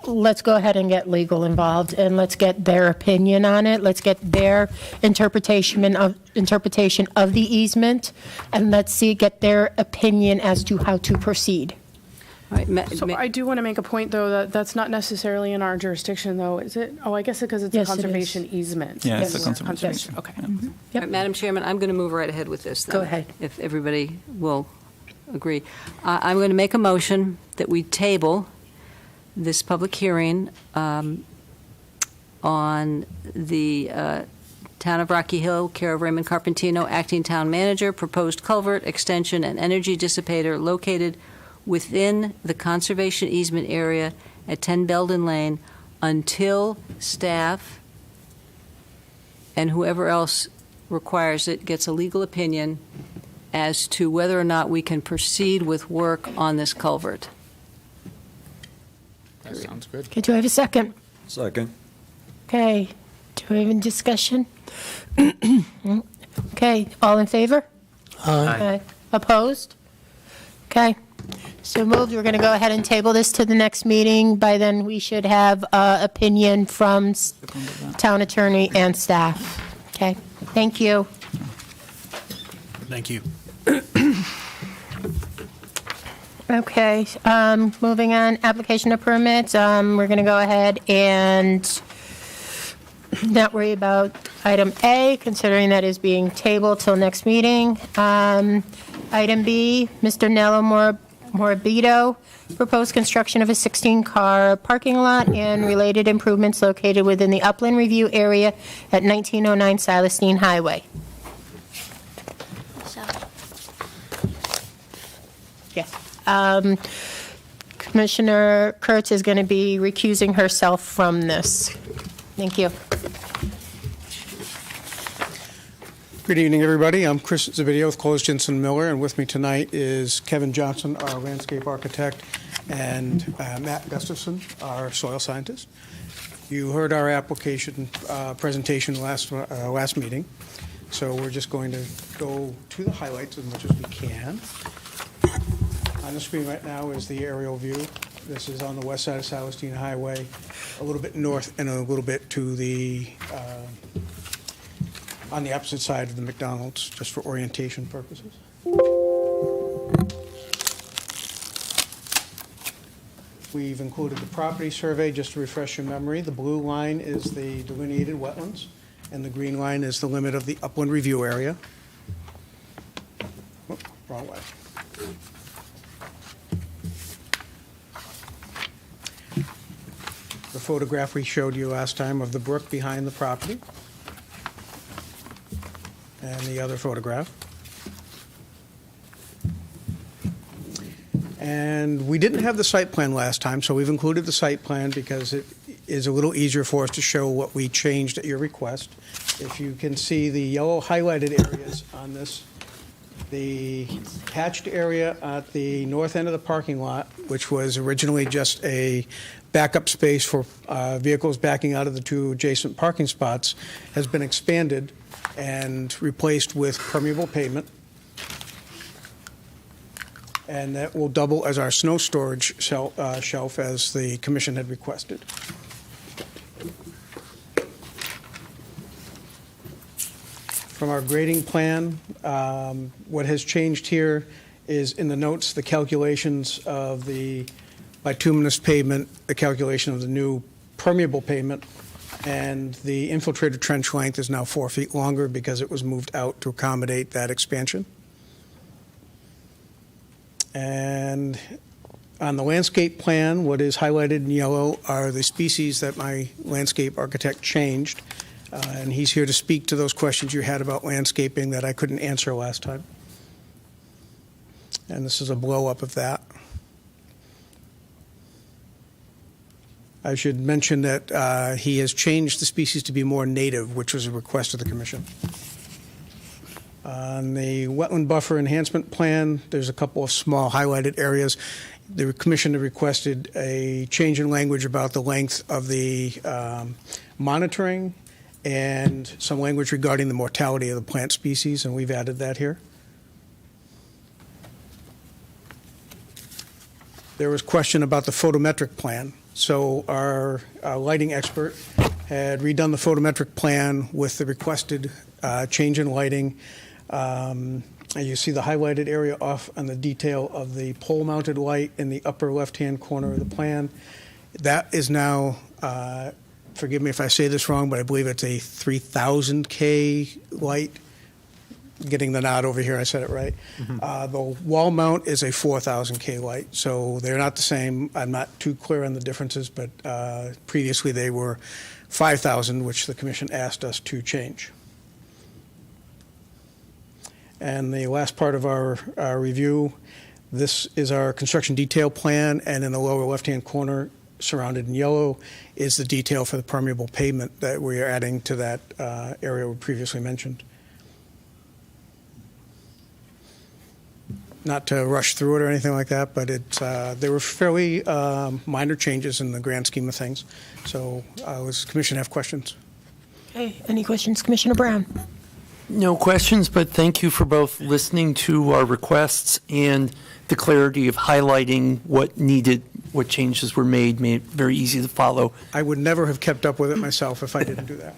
let's go ahead and get legal involved, and let's get their opinion on it. Let's get their interpretation of the easement, and get their opinion as to how to proceed. All right, So I do want to make a point, though, that that's not necessarily in our jurisdiction, though, is it? Oh, I guess because it's a Yes, it is. conservation easement. Yeah, it's a Yes. conservation Conservation, okay. Yep. Madam Chairman, I'm going to move right ahead with this, then. Go ahead. If everybody will agree. I'm going to make a motion that we table this public hearing on the Town of Rocky Hill, care of Raymond Carpentino, acting town manager, proposed culvert extension and energy dissipator located within the conservation easement area at 10 Belden Lane until staff and whoever else requires it gets a legal opinion as to whether or not we can proceed with work on this culvert. That sounds good. Okay, do I have a second? Second. Okay, do we have any discussion? Okay, all in favor? Aye. Opposed? Okay, so moved. We're going to go ahead and table this to the next meeting. By then, we should have opinion from town attorney and staff. Okay, thank you. Thank you. Okay, moving on, application of permits. We're going to go ahead and not worry about item A, considering that is being tabled till next meeting. Item B, Mr. Nello Morbido, proposed construction of a 16-car parking lot and related improvements located within the Upland Review area at 1909 Silestein Highway. Yes. Commissioner Kurtz is going to be recusing herself from this. Thank you. Good evening, everybody. I'm Chris Zavidio with Close Jensen Miller, and with me tonight is Kevin Johnson, our landscape architect, and Matt Gustafson, our soil scientist. You heard our application presentation last meeting, so we're just going to go to the highlights as much as we can. On the screen right now is the aerial view. This is on the west side of Silestein Highway, a little bit north and a little bit to the on the opposite side of the McDonald's, just for orientation purposes. We've included the property survey, just to refresh your memory. The blue line is the delineated wetlands, and the green line is the limit of the upland review area. Oh, wrong way. The photograph we showed you last time of the brook behind the property. And the other photograph. And we didn't have the site plan last time, so we've included the site plan because it is a little easier for us to show what we changed at your request. If you can see the yellow highlighted areas on this, the hatched area at the north end of the parking lot, which was originally just a backup space for vehicles backing out of the two adjacent parking spots, has been expanded and replaced with permeable pavement. And that will double as our snow storage shelf as the commission had requested. From our grading plan, what has changed here is in the notes, the calculations of the bituminous pavement, the calculation of the new permeable pavement, and the infiltrated trench length is now 4 feet longer because it was moved out to accommodate that expansion. And on the landscape plan, what is highlighted in yellow are the species that my landscape architect changed. And he's here to speak to those questions you had about landscaping that I couldn't answer last time. And this is a blow-up of that. I should mention that he has changed the species to be more native, which was a request of the commission. On the wetland buffer enhancement plan, there's a couple of small highlighted areas. The commission had requested a change in language about the length of the monitoring and some language regarding the mortality of the plant species, and we've added that here. There was question about the photometric plan. So our lighting expert had redone the photometric plan with the requested change in lighting. And you see the highlighted area off on the detail of the pole-mounted light in the upper left-hand corner of the plan. That is now, forgive me if I say this wrong, but I believe it's a 3,000 K light. Getting the nod over here, I said it right. The wall mount is a 4,000 K light, so they're not the same. I'm not too clear on the differences, but previously they were 5,000, which the commission asked us to change. And the last part of our review, this is our construction detail plan, and in the lower left-hand corner, surrounded in yellow, is the detail for the permeable pavement that we are adding to that area we previously mentioned. Not to rush through it or anything like that, but there were fairly minor changes in the grand scheme of things. So does the commission have questions? Okay, any questions, Commissioner Brown? No questions, but thank you for both listening to our requests and the clarity of highlighting what needed, what changes were made it very easy to follow. I would never have kept up with it myself if I didn't do that.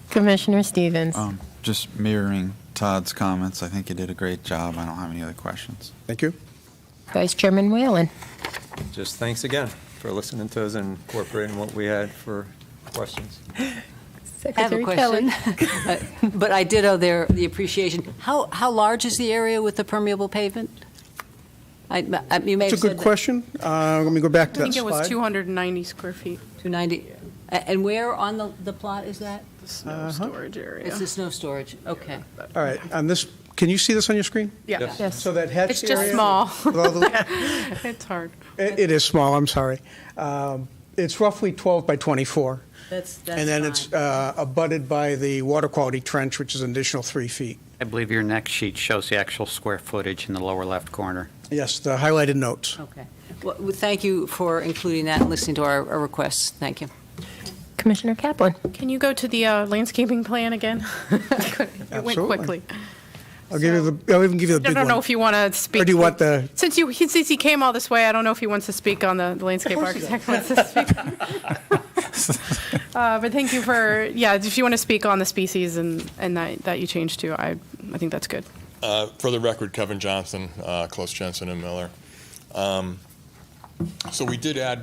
Commissioner Stevens. Just mirroring Todd's comments, I think you did a great job. I don't have any other questions. Thank you. Vice Chairman Whalen. Just thanks again for listening to us and incorporating what we had for questions. I have a question, but I did owe the appreciation. How large is the area with the permeable pavement? You may have It's a good said that- question. Let me go back to I that think it was slide. 290 square feet. 290. And where on the plot is that? Snow storage area. It's the snow storage. Okay. All right, on this, can you see this on your screen? Yeah. Yes. So that hatched It's just area small. with all the- It's hard. It is small, I'm sorry. It's roughly 12 by 24. That's And then it's fine. abutted by the water quality trench, which is an additional 3 feet. I believe your next sheet shows the actual square footage in the lower left corner. Yes, the highlighted notes. Okay. Well, thank you for including that and listening to our requests. Thank you. Commissioner Kaplan. Can you go to the landscaping plan again? It went Absolutely. quickly. I'll even give you the I big don't know one. if you want to speak. Or do you want the, Since he came all this way, I don't know if he wants to speak on the landscape architect wants to speak. But thank you for, if you want to speak on the species and that you changed to, I think that's good. For the record, Kevin Johnson, Close Jensen and Miller. So we did add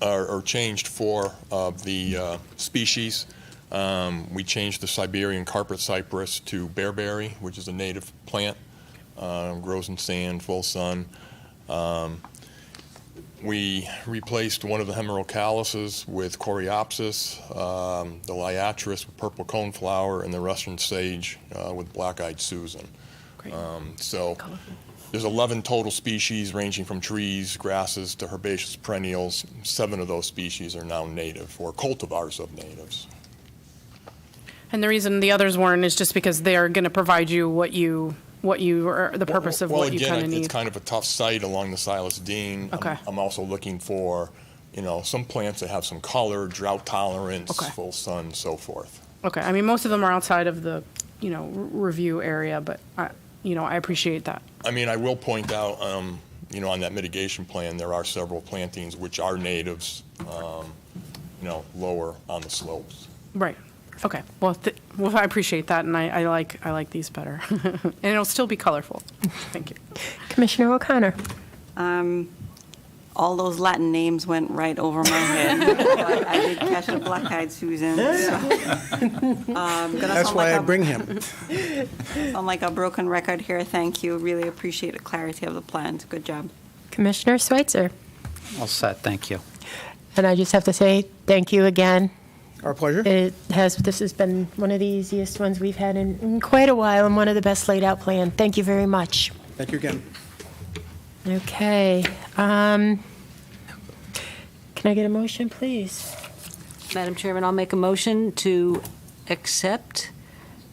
or changed 4 of the species. We changed the Siberian carpet cypress to bearberry, which is a native plant, grows in sand, full sun. We replaced one of the hemerocalluses with coreopsis, the liatris with purple coneflower, and the Russian sage with black-eyed Susan. Great. So there's 11 total species ranging from trees, grasses to herbaceous perennials. 7 of those species are now native or cultivars of natives. And the reason the others weren't is just because they're going to provide you what you are the purpose of what you kind of Well, again, need. it's kind of a tough site along the Silas Dean. Okay. I'm also looking for, some plants that have some color, drought tolerance, Okay. full sun, so forth. Okay, I mean, most of them are outside of the, review area, but I appreciate that. I mean, I will point out, on that mitigation plan, there are several plantings which are natives, lower on the slopes. Right. Okay. Well, I appreciate that, and I like these better, and it'll still be colorful. Thank you. Commissioner O'Connor. All those Latin names went right over my head. But I did catch the black-eyed Susan. So, that's why I bring him. I'm like a broken record here. Thank you. Really appreciate the clarity of the plans. Good job. Commissioner Schweitzer. All set, thank you. And I just have to say thank you again. Our pleasure. This has been one of the easiest ones we've had in quite a while and one of the best laid out plan. Thank you very much. Thank you again. Okay. Can I get a motion, please? Madam Chairman, I'll make a motion to accept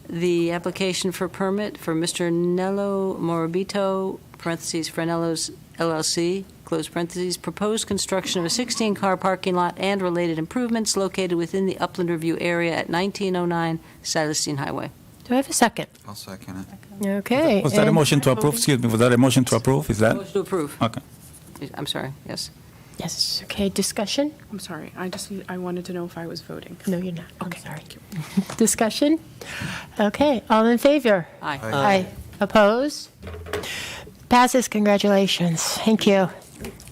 the application for permit for Mr. Nello Morabito, parentheses, Frenello's LLC, close parentheses, proposed construction of a 16-car parking lot and related improvements located within the Upland Review area at 1909 Silas Dean Highway. Do I have a second? I'll second it. Okay. Was that a and- motion to approve? Excuse me, was that a motion to approve? Is that? Motion to approve. Okay. I'm sorry, yes. Yes, okay, discussion? I'm sorry. I wanted to know if I was voting. No, you're not. I'm Okay, sorry. thank you. Discussion? Okay, all in favor? Aye. Aye. Opposed? Passes, congratulations. Thank you.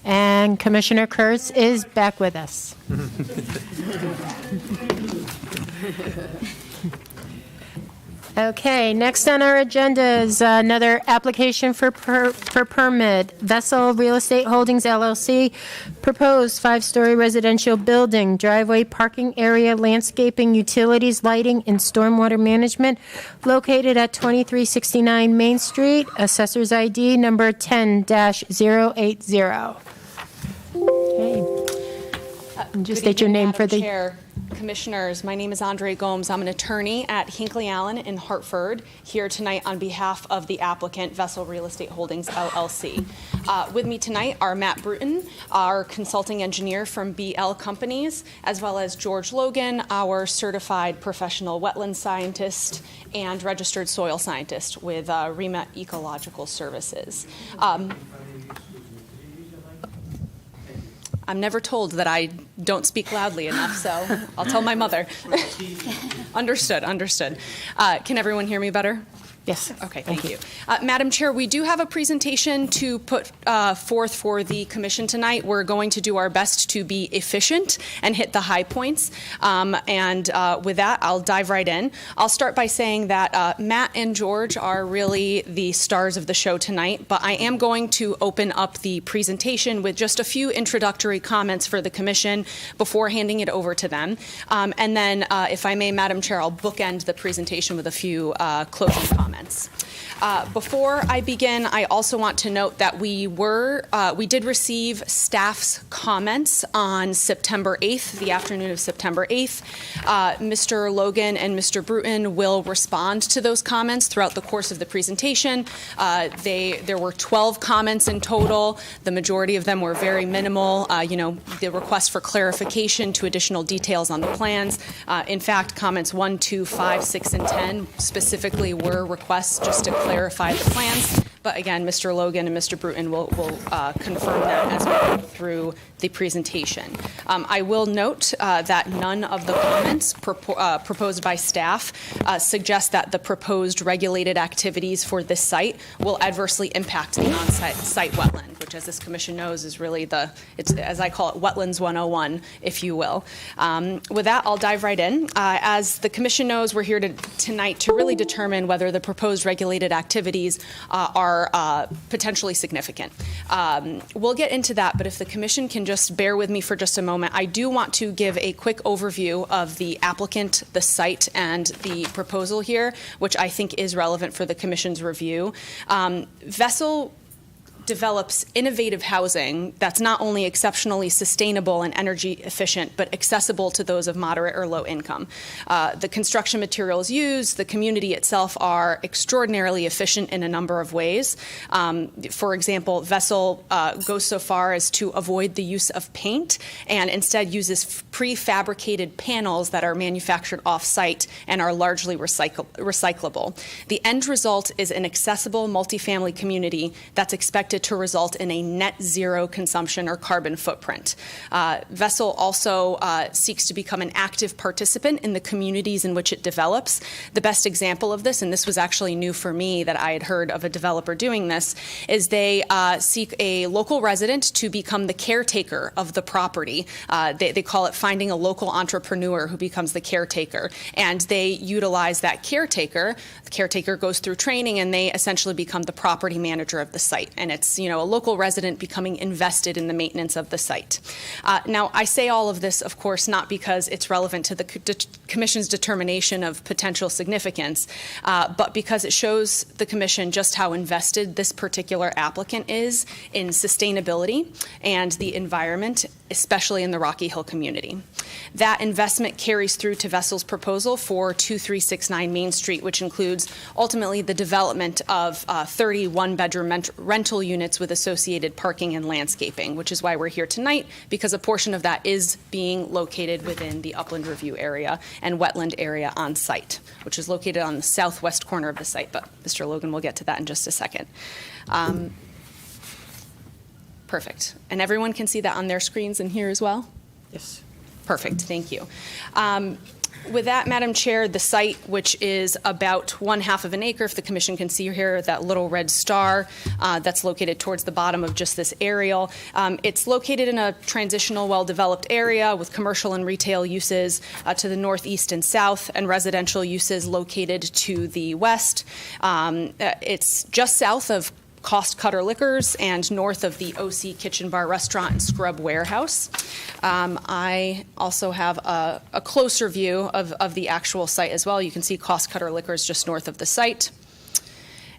And Commissioner Kurtz is back with us. Okay, next on our agenda is another application for permit. Vessel Real Estate Holdings LLC, proposed 5-story residential building, driveway, parking area, landscaping, utilities, lighting, and stormwater management located at 2369 Main Street, Assessor's ID number 10-080. Okay. And just state your name for the... Chair, Commissioners, my name is Andre Gomes. I'm an attorney at Hinckley Allen in Hartford, here tonight on behalf of the applicant, Vessel Real Estate Holdings, LLC. With me tonight are Matt Bruton, our consulting engineer from BL Companies, as well as George Logan, our certified professional wetland scientist and registered soil scientist with REMA Ecological Services. I'm never told that I don't speak loudly enough, so I'll tell my mother. Understood. Can everyone hear me better? Yes. Okay, thank you. Madam Chair, we do have a presentation to put forth for the commission tonight. We're going to do our best to be efficient and hit the high points. And with that, I'll dive right in. I'll start by saying that Matt and George are really the stars of the show tonight, but I am going to open up the presentation with just a few introductory comments for the commission before handing it over to them. And then, if I may, Madam Chair, I'll bookend the presentation with a few closing comments. Before I begin, I also want to note that we did receive staff's comments on September 8th, the afternoon of September 8th. Mr. Logan and Mr. Bruton will respond to those comments throughout the course of the presentation. There were 12 comments in total. The majority of them were very minimal. The request for clarification to additional details on the plans. In fact, comments 1, 2, 5, 6, and 10 specifically were requests just to clarify the plans. But again, Mr. Logan and Mr. Bruton will confirm that as we go through the presentation. I will note that none of the comments proposed by staff suggest that the proposed regulated activities for this site will adversely impact the on-site wetland, which, as this commission knows, is really it's, as I call it, Wetlands 101, if you will. With that, I'll dive right in. As the commission knows, we're here tonight to really determine whether the proposed regulated activities are potentially significant. We'll get into that, but if the commission can just bear with me for just a moment, I do want to give a quick overview of the applicant, the site, and the proposal here, which I think is relevant for the commission's review. Vessel develops innovative housing that's not only exceptionally sustainable and energy efficient, but accessible to those of moderate or low income. The construction materials used, the community itself are extraordinarily efficient in a number of ways. For example, Vessel goes so far as to avoid the use of paint and instead uses prefabricated panels that are manufactured off-site and are largely recyclable. The end result is an accessible multifamily community that's expected to result in a net zero consumption or carbon footprint. Vessel also seeks to become an active participant in the communities in which it develops. The best example of this, and this was actually new for me that I had heard of a developer doing this, is they seek a local resident to become the caretaker of the property. They call it finding a local entrepreneur who becomes the caretaker. And they utilize that caretaker. The caretaker goes through training and they essentially become the property manager of the site. And it's, a local resident becoming invested in the maintenance of the site. Now, I say all of this, of course, not because it's relevant to the Commission's determination of potential significance, but because it shows the Commission just how invested this particular applicant is in sustainability and the environment, especially in the Rocky Hill community. That investment carries through to Vessel's proposal for 2369 Main Street, which includes ultimately the development of 30 one-bedroom rental units with associated parking and landscaping, which is why we're here tonight, because a portion of that is being located within the upland review area and wetland area on site, which is located on the southwest corner of the site, but Mr. Logan will get to that in just a second. Perfect. And everyone can see that on their screens and here as well? Yes. Perfect, thank you. With that, Madam Chair, the site, which is about 1/2 of an acre, if the Commission can see here, that little red star that's located towards the bottom of just this aerial. It's located in a transitional, well-developed area with commercial and retail uses to the northeast and south, and residential uses located to the west. It's just south of Cost Cutter Liquors and north of the OC Kitchen Bar Restaurant and Scrub Warehouse. I also have a closer view of the actual site as well. You can see Cost Cutter Liquors just north of the site.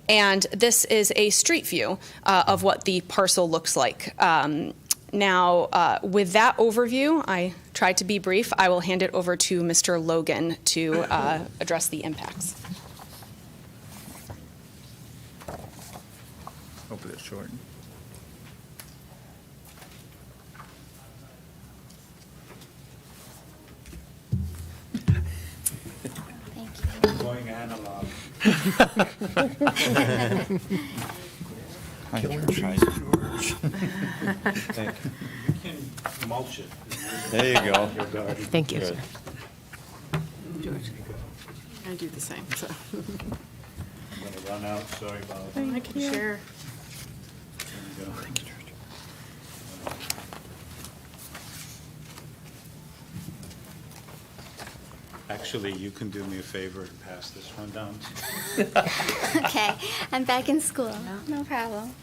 And this is a street view of what the parcel looks like. Now, with that overview, I tried to be brief. I will hand it over to Mr. Logan to address the impacts. Hopefully it's short. Going analog. Hi, George. Thank you. You can mulch it. There you go. Thank you, Good. sir. George, I do the same, so. I'm going to run out, sorry about it. Thank you. Sure. Actually, you can do me a favor and pass this one down. Okay, I'm back in school. No problem.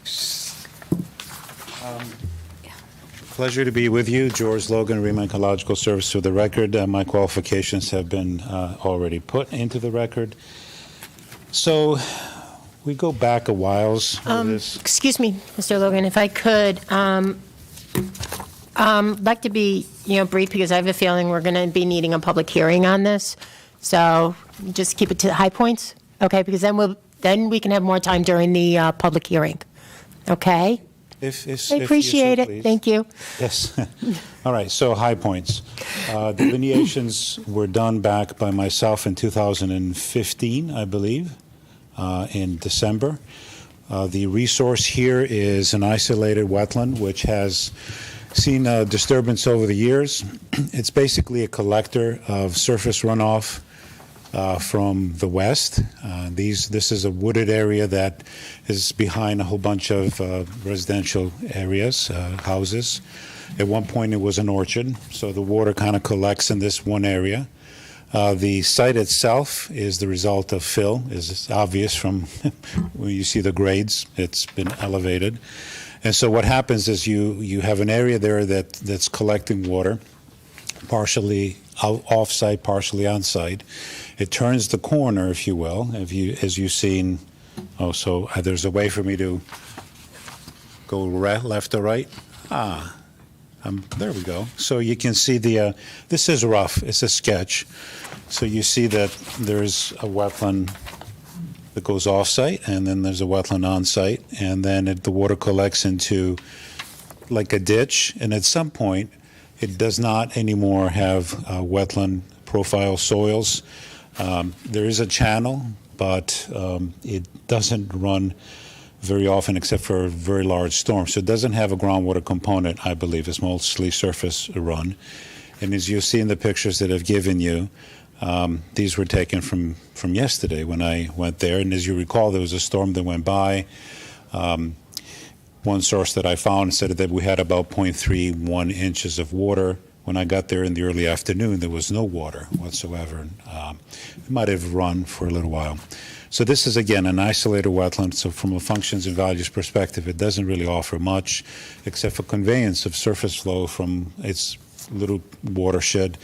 Pleasure to be with you. George Logan, Remo Ecological Service. For the record, my qualifications have been already put into the record. So we go back a whiles for this. Excuse me, Mr. Logan, if I could, like to be, brief because I have a feeling we're going to be needing a public hearing on this. So just keep it to the high points, okay? Because then we can have more time during the public hearing, okay? If I appreciate you so it. please. Thank you. Yes. All right, so high points. Delineations were done back by myself in 2015, I believe, in December. The resource here is an isolated wetland which has seen disturbance over the years. It's basically a collector of surface runoff from the west. This is a wooded area that is behind a whole bunch of residential areas, houses. At one point, it was an orchard, so the water kind of collects in this one area. The site itself is the result of fill, is obvious from when you see the grades. It's been elevated. And so what happens is you have an area there that's collecting water, partially off-site, partially on-site. It turns the corner, if you will, as you've seen. Oh, so there's a way for me to go left or right. There we go. So you can see this is rough. It's a sketch. So you see that there's a wetland that goes off-site, and then there's a wetland on-site, and then the water collects into like a ditch, and at some point, it does not anymore have wetland profile soils. There is a channel, but it doesn't run very often except for a very large storm. So it doesn't have a groundwater component, I believe. It's mostly surface run. And as you see in the pictures that I've given you, these were taken from yesterday when I went there. And as you recall, there was a storm that went by. One source that I found said that we had about 0.31 inches of water. When I got there in the early afternoon, there was no water whatsoever. It might have run for a little while. So this is, again, an isolated wetland. So from a functions and values perspective, it doesn't really offer much except for conveyance of surface flow from its little watershed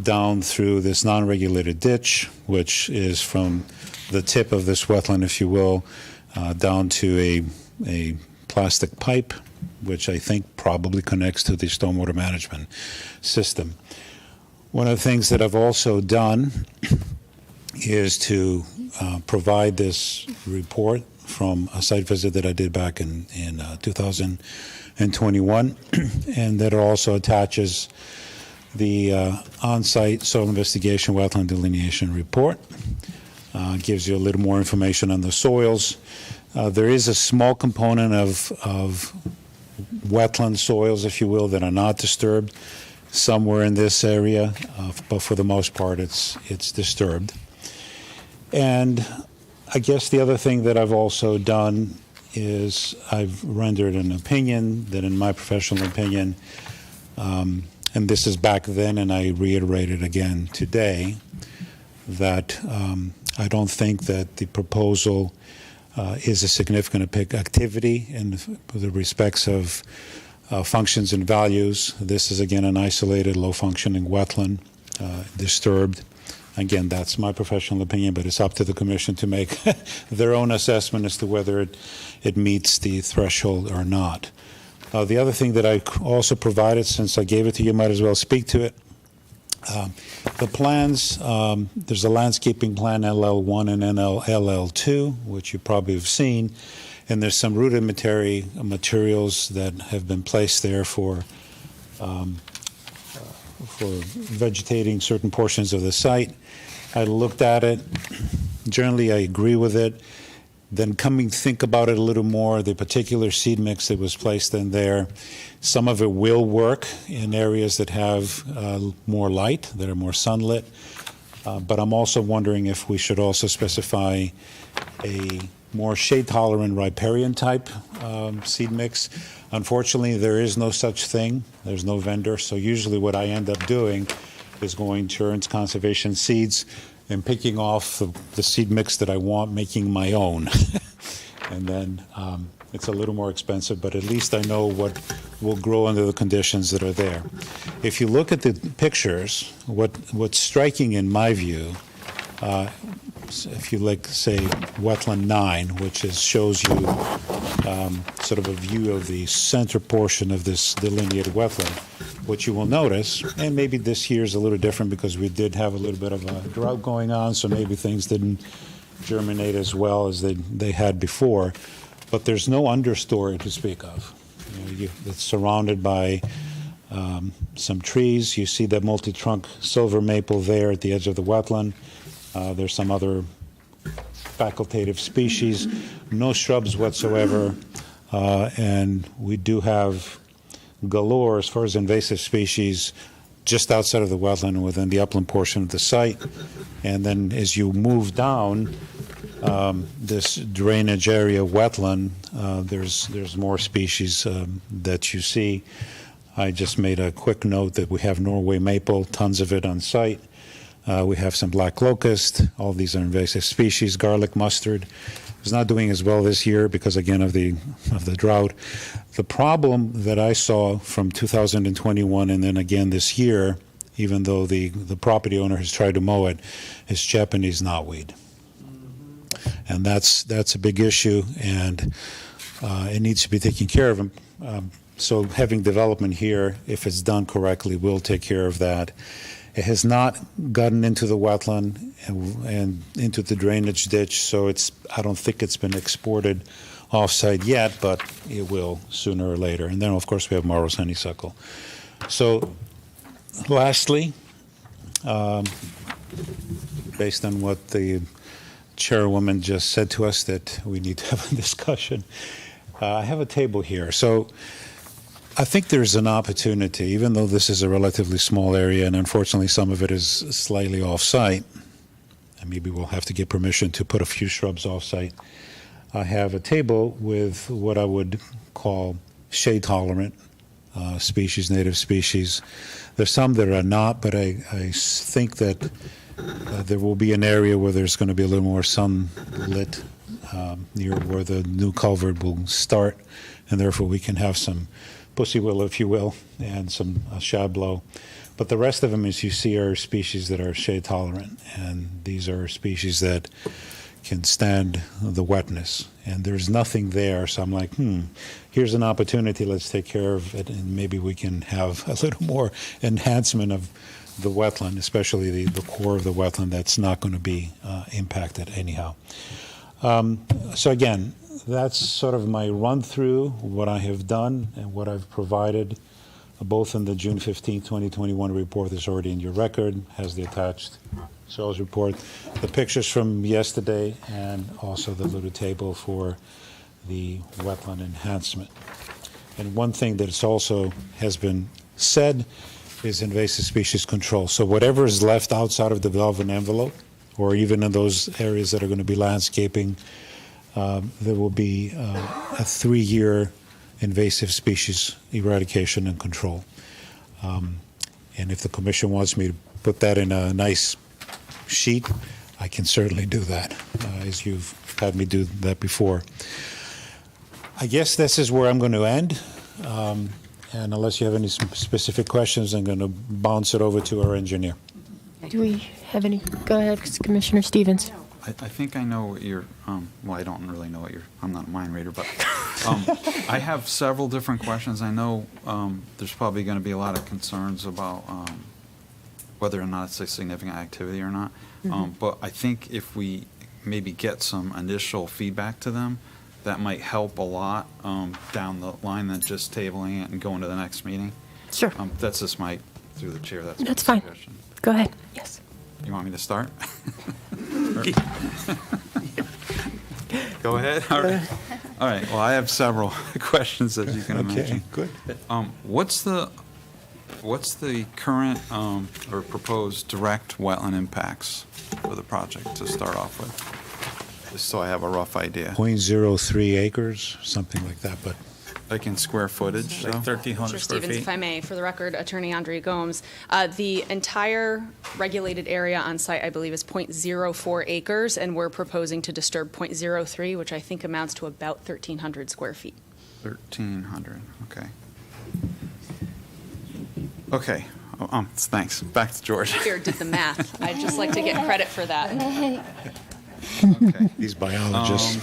down through this non-regulated ditch, which is from the tip of this wetland, if you will, down to a plastic pipe, which I think probably connects to the stormwater management system. One of the things that I've also done is to provide this report from a site visit that I did back in 2021, and that also attaches the on-site soil investigation wetland delineation report. Gives you a little more information on the soils. There is a small component of wetland soils, if you will, that are not disturbed somewhere in this area, but for the most part, it's disturbed. And I guess the other thing that I've also done is I've rendered an opinion that, in my professional opinion, and this is back then, and I reiterate it again today, that I don't think that the proposal is a significant activity in the respects of functions and values. This is, again, an isolated, low-functioning wetland, disturbed. Again, that's my professional opinion, but it's up to the commission to make their own assessment as to whether it meets the threshold or not. The other thing that I also provided, since I gave it to you, might as well speak to it. The plans, there's a landscaping plan LL1 and LL2, which you probably have seen, and there's some rudimentary materials that have been placed there for vegetating certain portions of the site. I looked at it. Generally, I agree with it. Then think about it a little more, the particular seed mix that was placed in there, some of it will work in areas that have more light, that are more sunlit. But I'm also wondering if we should also specify a more shade-tolerant riparian type seed mix. Unfortunately, there is no such thing. There's no vendor. So usually what I end up doing is going to Ernst Conservation Seeds and picking off the seed mix that I want, making my own. And then it's a little more expensive, but at least I know what will grow under the conditions that are there. If you look at the pictures, what's striking in my view, if you like, say, wetland 9, which shows you sort of a view of the center portion of this delineated wetland, what you will notice, and maybe this year is a little different because we did have a little bit of a drought going on, so maybe things didn't germinate as well as they had before, but there's no understory to speak of. It's surrounded by some trees. You see that multi-trunk silver maple there at the edge of the wetland. There's some other facultative species, no shrubs whatsoever, and we do have galore as far as invasive species just outside of the wetland within the upland portion of the site. And then as you move down this drainage area wetland, there's more species that you see. I just made a quick note that we have Norway maple, tons of it on site. We have some black locust. All these are invasive species. Garlic mustard is not doing as well this year because, again, of the drought. The problem that I saw from 2021 and then again this year, even though the property owner has tried to mow it, is Japanese knotweed. And that's a big issue, and it needs to be taken care of. So having development here, if it's done correctly, will take care of that. It has not gotten into the wetland and into the drainage ditch, so I don't think it's been exported off-site yet, but it will sooner or later. And then, of course, we have Morrow's honeysuckle. So lastly, based on what the chairwoman just said to us, that we need to have a discussion, I have a table here. So I think there's an opportunity, even though this is a relatively small area, and unfortunately some of it is slightly off-site, and maybe we'll have to get permission to put a few shrubs off-site. I have a table with what I would call shade-tolerant species, native species. There's some that are not, but I think that there will be an area where there's going to be a little more sunlit near where the new culvert will start, and therefore we can have some pussy willow, if you will, and some shablow. But the rest of them, as you see, are species that are shade tolerant, and these are species that can stand the wetness. And there's nothing there, so I'm like, here's an opportunity, let's take care of it, and maybe we can have a little more enhancement of the wetland, especially the core of the wetland that's not going to be impacted anyhow. So again, that's sort of my run-through, what I have done and what I've provided, both in the June 15, 2021 report that's already in your record, has the attached soils report, the pictures from yesterday, and also the little table for the wetland enhancement. And one thing that also has been said is invasive species control. So whatever is left outside of the development envelope, or even in those areas that are going to be landscaping, there will be a 3-year invasive species eradication and control. And if the commission wants me to put that in a nice sheet, I can certainly do that, as you've had me do that before. I guess this is where I'm going to end. And unless you have any specific questions, I'm going to bounce it over to our engineer. Do we have any? Go ahead, Commissioner Stevens. I think I know what you're, well, I don't really know what you're, I'm not a mind reader, but I have several different questions. I know there's probably going to be a lot of concerns about whether or not it's a significant activity or not. But I think if we maybe get some initial feedback to them, that might help a lot down the line than just tabling it and going to the next meeting. Sure. That's just my, through the chair, that's my That's fine. suggestion. Go ahead. Yes. You want me to start? Go ahead. All right. All right. Well, I have several questions, as you can imagine. Good. What's the What's the current or proposed direct wetland impacts for the project to start off with? Just so I have a rough idea. 0.03 acres, something like that, but Like in square footage, Like though? 1,300 Mr. square Stevens, feet. if I may, for the record, Attorney Andre Gomes, the entire regulated area on site, I believe, is .04 acres, and we're proposing to disturb .03, which I think amounts to about 1,300 square feet. 1,300, okay. Okay, thanks. Back to George. Here, did the math. I'd just like to get credit for that. Okay. these biologists.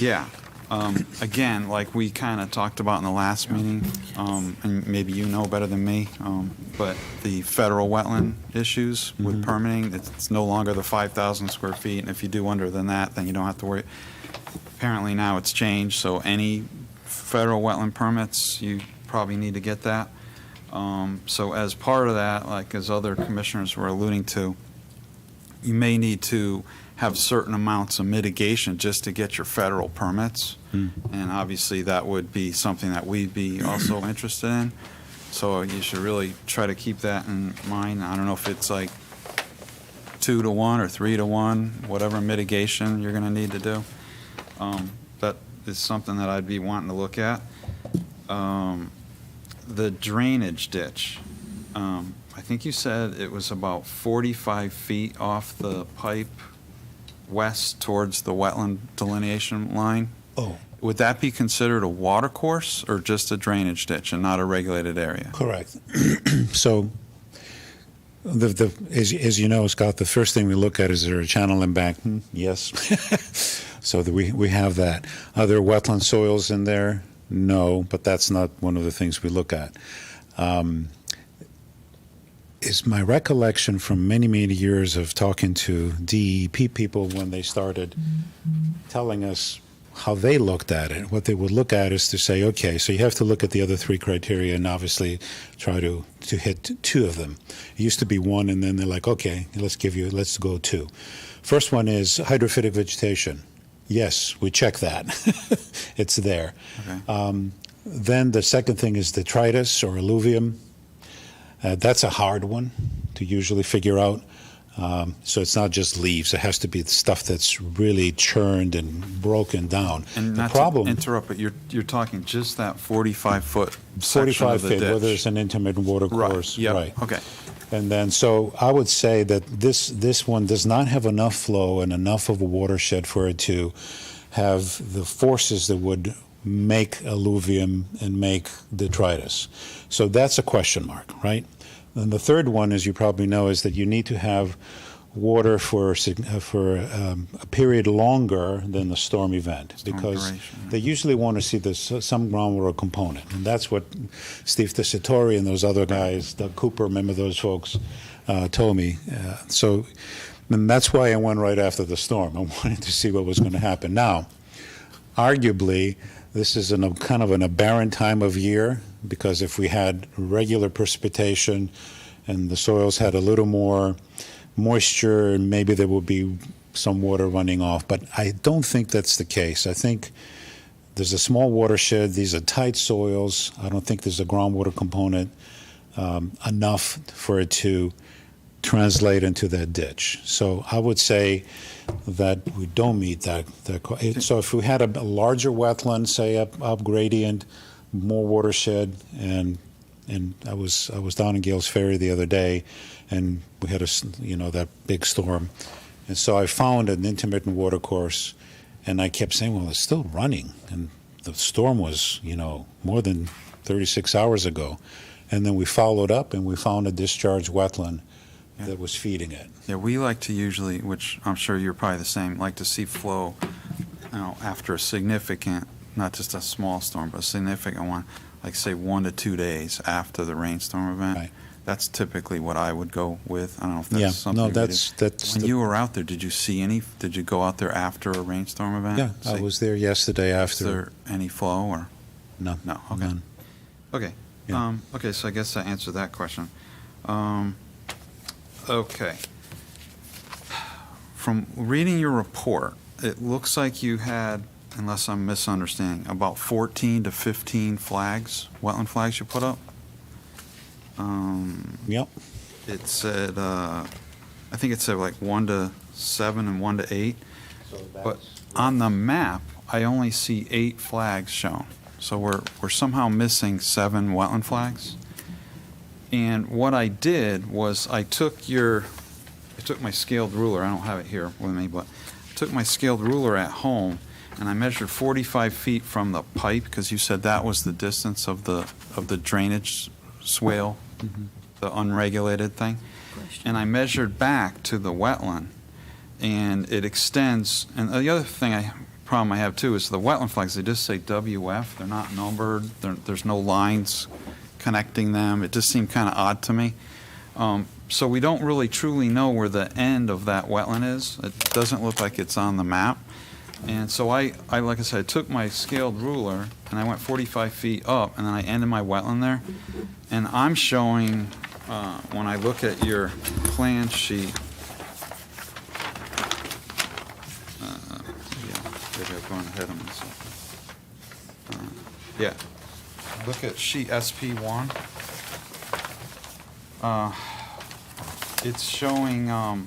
Yeah. Again, like we kind of talked about in the last meeting, and maybe you know better than me, but the federal wetland issues with permitting, it's no longer the 5,000 square feet, and if you do under than that, then you don't have to worry. Apparently now it's changed, so any federal wetland permits, you probably need to get that. So as part of that, like as other commissioners were alluding to, you may need to have certain amounts of mitigation just to get your federal permits. And obviously, that would be something that we'd be also interested in. So you should really try to keep that in mind. I don't know if it's like 2 to 1 or 3 to 1, whatever mitigation you're going to need to do. That is something that I'd be wanting to look at. The drainage ditch. I think you said it was about 45 feet off the pipe west towards the wetland delineation line. Oh. Would that be considered a water course or just a drainage ditch and not a regulated area? Correct. So, as you know, Scott, the first thing we look at is there a channel embankment? Yes. So we have that. Are there wetland soils in there? No, but that's not one of the things we look at. Is my recollection from many, many years of talking to DEP people when they started telling us how they looked at it. What they would look at is to say, okay, so you have to look at the other 3 criteria and obviously try to hit 2 of them. It used to be 1, and then they're like, okay, let's go 2. First one is hydrophytic vegetation. Yes, we check that. It's there. Okay. Then the second thing is detritus or alluvium. That's a hard one to usually figure out. So it's not just leaves. It has to be stuff that's really churned and broken down. And the not problem, to interrupt, but you're talking just that 45-foot section 45 of the feet, ditch. where there's an intermittent water course. Right, yep, Right. okay. And then, so I would say that this one does not have enough flow and enough of a watershed for it to have the forces that would make alluvium and make detritus. So that's a question mark, right? And the third one, as you probably know, is that you need to have water for a period longer than the storm event, because duration, yeah. they usually want to see some groundwater component, and that's what Steve Tessitore and those other guys, Doug Cooper, remember those folks, told me. And that's why I went right after the storm. I wanted to see what was going to happen. Now, arguably, this is kind of an aberrant time of year, because if we had regular precipitation and the soils had a little more moisture, maybe there would be some water running off. But I don't think that's the case. I think there's a small watershed. These are tight soils. I don't think there's a groundwater component enough for it to translate into that ditch. So I would say that we don't meet that. So if we had a larger wetland, say up gradient, more watershed, and I was down in Gales Ferry the other day, and we had that big storm, and so I found an intermittent water course, and I kept saying, well, it's still running, and the storm was more than 36 hours ago, and then we followed up and we found a discharged wetland that was feeding it. Yeah, we like to usually, which I'm sure you're probably the same, like to see flow, after a significant, not just a small storm, but a significant one, like say 1 to 2 days after the rainstorm event. Right. That's typically what I would go with. I don't know if that's Yeah, something. no, we that's When you were out there, did you see any? Did you go out there after a rainstorm event? Yeah, I was there yesterday after. Is there any flow or? No. No. Okay. None. Okay. Yeah. Okay. So I guess I answered that question. Okay. From reading your report, it looks like you had, unless I'm misunderstanding, about 14 to 15 flags, wetland flags you put up? Yep. It said, I think it said like 1 to 7 and 1 to 8. But on the map, I only see 8 flags shown. So we're somehow missing 7 wetland flags. And what I did was I took my scaled ruler, I don't have it here with me, but I took my scaled ruler at home and I measured 45 feet from the pipe, because you said that was the distance of the drainage swale, the unregulated thing. And I measured back to the wetland, and it extends. And the other problem I have too is the wetland flags, they just say WF, they're not numbered, there's no lines connecting them. It just seemed kind of odd to me. So we don't really truly know where the end of that wetland is. It doesn't look like it's on the map. And so I like I said, I took my scaled ruler and I went 45 feet up, and then I ended my wetland there. And I'm showing, when I look at your plan sheet, maybe I've gone ahead of myself. Yeah, look at sheet SP1. It's showing, a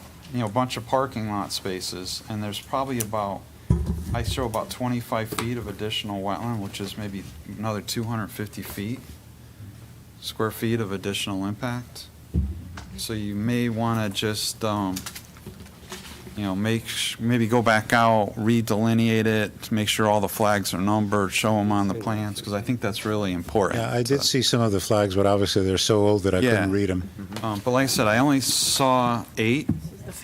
bunch of parking lot spaces, and there's probably I show about 25 feet of additional wetland, which is maybe another 250 square feet of additional impact. So you may want to just, maybe go back out, redelineate it, make sure all the flags are numbered, show them on the plans, because I think that's really important. Yeah, I did see some of the flags, but obviously they're so old that I couldn't read them. But like I said, I only saw 8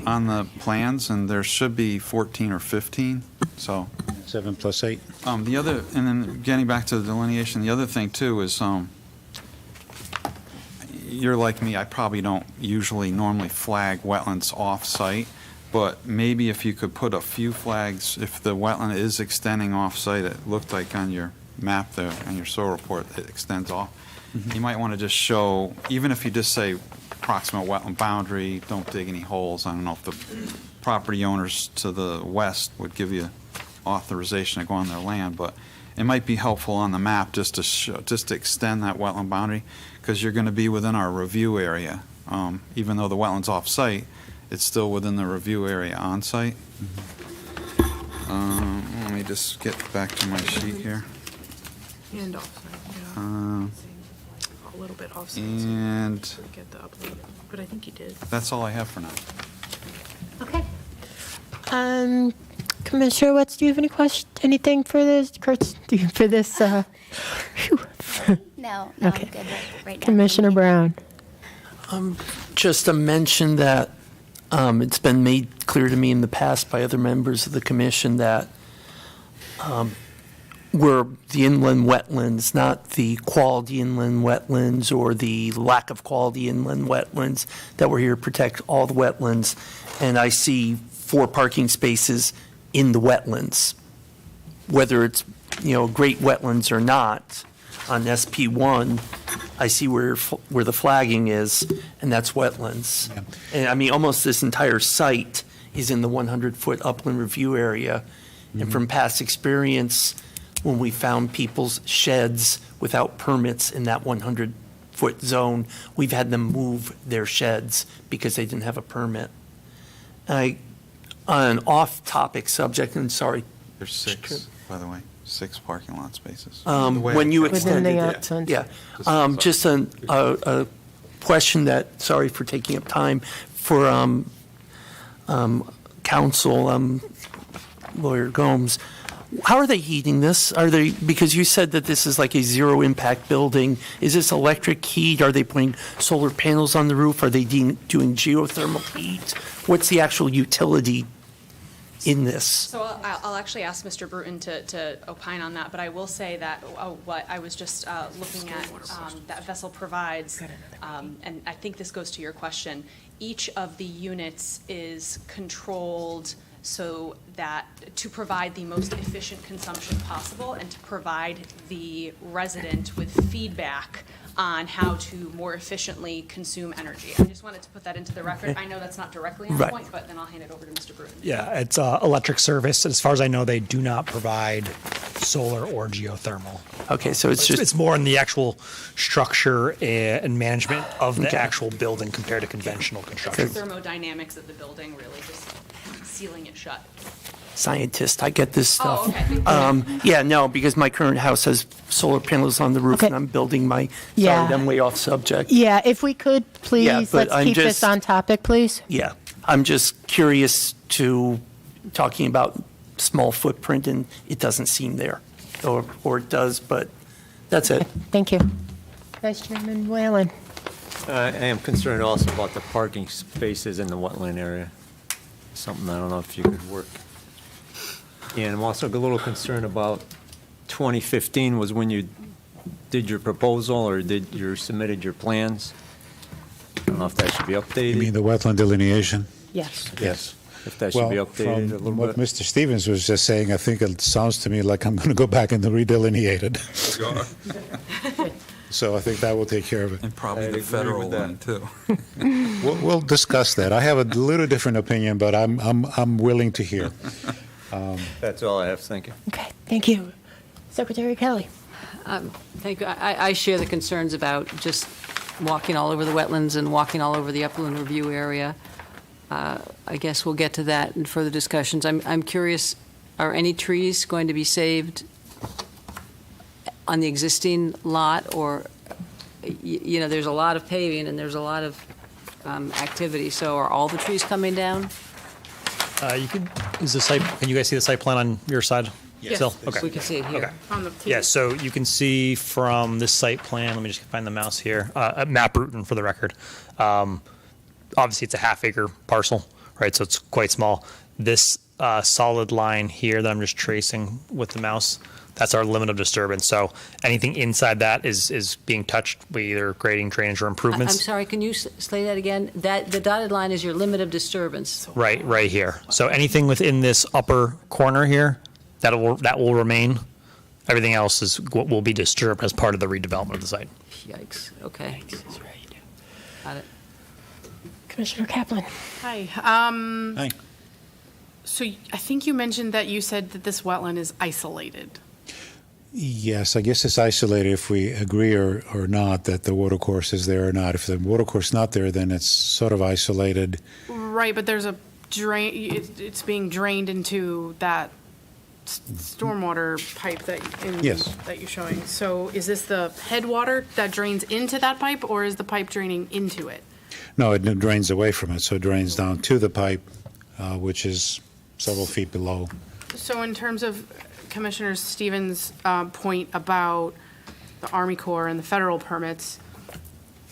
on the plans, and there should be 14 or 15, so. 7 plus 8. And then getting back to the delineation, the other thing too is, you're like me, I probably don't normally flag wetlands off-site, but maybe if you could put a few flags, if the wetland is extending off-site, it looked like on your map there, on your soil report, it extends off. You might want to just show, even if you just say approximate wetland boundary, don't dig any holes. I don't know if the property owners to the west would give you authorization to go on their land, but it might be helpful on the map just to extend that wetland boundary, because you're going to be within our review area. Even though the wetland's off-site, it's still within the review area on-site. Let me just get back to my sheet here. And offsite, a little bit offsite. And Get the upload, but I think you did. that's all I have for now. Okay. Commissioner Watts, do you have anything for this? Kurtz, do you for this? Phew. No, Okay. I'm good right now. Commissioner Brown. Just to mention that it's been made clear to me in the past by other members of the commission that we're the inland wetlands, not the quality inland wetlands or the lack of quality inland wetlands, that we're here to protect all the wetlands. And I see 4 parking spaces in the wetlands, whether it's, great wetlands or not. On SP1, I see where the flagging is, and that's wetlands. Yeah. And I mean, almost this entire site is in the 100-foot upland review area. And from past experience, when we found people's sheds without permits in that 100-foot zone, we've had them move their sheds because they didn't have a permit. On an off-topic subject, and sorry. There's 6, by the way, 6 parking lot spaces. When you Within extended the it. outside. Yeah. Just a question that, sorry for taking up time, for counsel, Lawyer Gomes. How are they heating this? Because you said that this is like a zero impact building. Is this electric heat? Are they putting solar panels on the roof? Are they doing geothermal heat? What's the actual utility in this? So I'll actually ask Mr. Bruton to opine on that, but I will say that what I was just looking at, that vessel provides, and I think this goes to your question, each of the units is controlled so that to provide the most efficient consumption possible and to provide the resident with feedback on how to more efficiently consume energy. I just wanted to put that into the record. I know that's not directly on Right. point, but then I'll hand it over to Mr. Bruton. Yeah, it's electric service. As far as I know, they do not provide solar or geothermal. Okay, so it's just, It's more in the actual structure and management of the actual building compared to conventional construction. Thermodynamics of the building, really just sealing it shut. scientist, I get this stuff. Oh, okay. Yeah, no, because my current house has solar panels on the roof, Okay. and I'm building my, Yeah. sorry, I'm way off subject. Yeah, if we could, please, Yeah, but let's I'm keep this just- on topic, please. Yeah, I'm just curious to, talking about small footprint, and it doesn't seem there, or it does, but that's it. Thank you. Vice Chairman Whalen. I am concerned also about the parking spaces in the wetland area. Something I don't know if you could work. And I'm also a little concerned about 2015 was when you did your proposal or submitted your plans. I don't know if that should be updated. You mean the wetland delineation? Yes. Yes. If that should be Well, updated a from little what bit. Mr. Stevens was just saying, I think it sounds to me like I'm going to go back and redelinea it. So I think that will take care of it. And probably I'd the agree federal with that. one, too. We'll discuss that. I have a little different opinion, but I'm willing to hear. That's all I have, thank you. Okay, thank you. Secretary Kelly. Thank you. I share the concerns about just walking all over the wetlands and walking all over the upland review area. I guess we'll get to that in further discussions. I'm curious, are any trees going to be saved on the existing lot, or, you know, there's a lot of paving and there's a lot of activity, so are all the trees coming down? You could, can you guys see the site plan on your side? Yes. Still? Okay. We can see it here. Okay. On the TV. Yeah, so you can see from this site plan, let me just find the mouse here, map Bruton for the record. Obviously, it's a half-acre parcel, right, so it's quite small. This solid line here that I'm just tracing with the mouse, that's our limit of disturbance. So anything inside that is being touched with either grading, drainage, or I'm improvements. sorry, can you say that again? That, the dotted line is your limit of disturbance. Right here. So anything within this upper corner here, that will remain. Everything else will be disturbed as part of the redevelopment of the site. Yikes, okay. Got it. Commissioner Kaplan. Hi. Hi. So I think you mentioned that you said that this wetland is isolated. Yes, I guess it's isolated if we agree or not that the watercourse is there or not. If the watercourse is not there, then it's sort of isolated. Right, but there's a drain, it's being drained into that stormwater pipe Yes. that you're showing. So is this the headwater that drains into that pipe, or is the pipe draining into it? No, it drains away from it, so it drains down to the pipe, which is several feet below. So in terms of Commissioner Stevens' point about the Army Corps and the federal permits,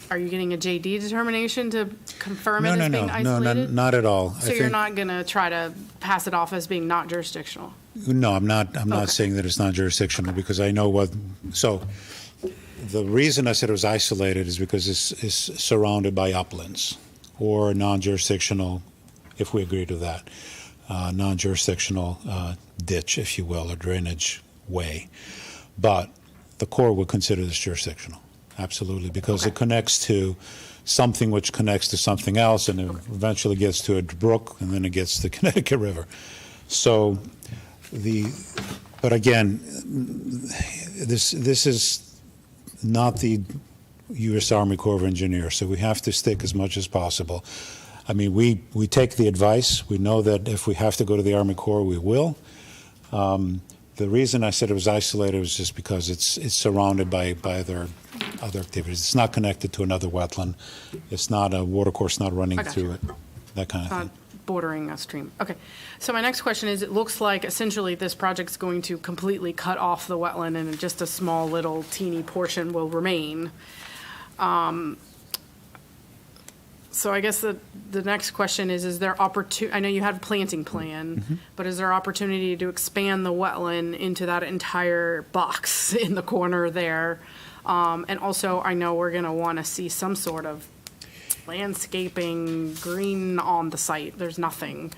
are you getting a JD determination to confirm it as being isolated? not at all. So you're not going to try to pass it off as being not jurisdictional? No, I'm not saying that it's not jurisdictional, because I know what, so the reason I said it was isolated is because it's surrounded by uplands, or non-jurisdictional, if we agree to that, non-jurisdictional ditch, if you will, or drainage way. But the Corps would consider this jurisdictional, absolutely, because it connects to something which connects to something else, and it eventually gets to a brook, and then it gets to the Connecticut River. So but again, this is not the U.S. Army Corps of Engineers, so we have to stick as much as possible. I mean, we take the advice. We know that if we have to go to the Army Corps, we will. The reason I said it was isolated was just because it's surrounded by other activities. It's not connected to another wetland. It's not a watercourse not running through it, that kind of thing. Bordering a stream. Okay. So my next question is, it looks like essentially this project's going to completely cut off the wetland and just a small little teeny portion will remain. So I guess the next question is there opportunity, I know you had a planting plan, but is there opportunity to expand the wetland into that entire box in the corner there? And also, I know we're going to want to see some sort of landscaping, green on the site. There's nothing.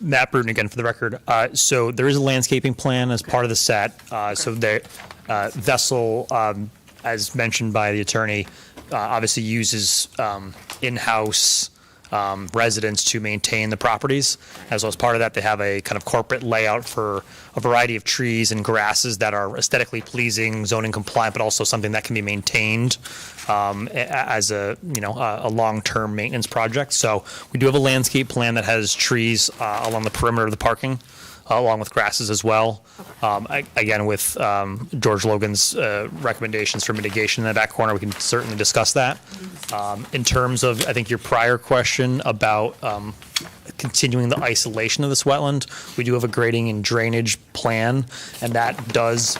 Matt Bruton again for the record. So there is a landscaping plan as part of the set. So the vessel, as mentioned by the attorney, obviously uses in-house residents to maintain the properties. As well as part of that, they have a kind of corporate layout for a variety of trees and grasses that are aesthetically pleasing, zoning compliant, but also something that can be maintained as a long-term maintenance project. So we do have a landscape plan that has trees along the perimeter of the parking, along with grasses as well. Again, with George Logan's recommendations for mitigation in the back corner, we can certainly discuss that. In terms of, I think, your prior question about continuing the isolation of this wetland, we do have a grading and drainage plan, and that does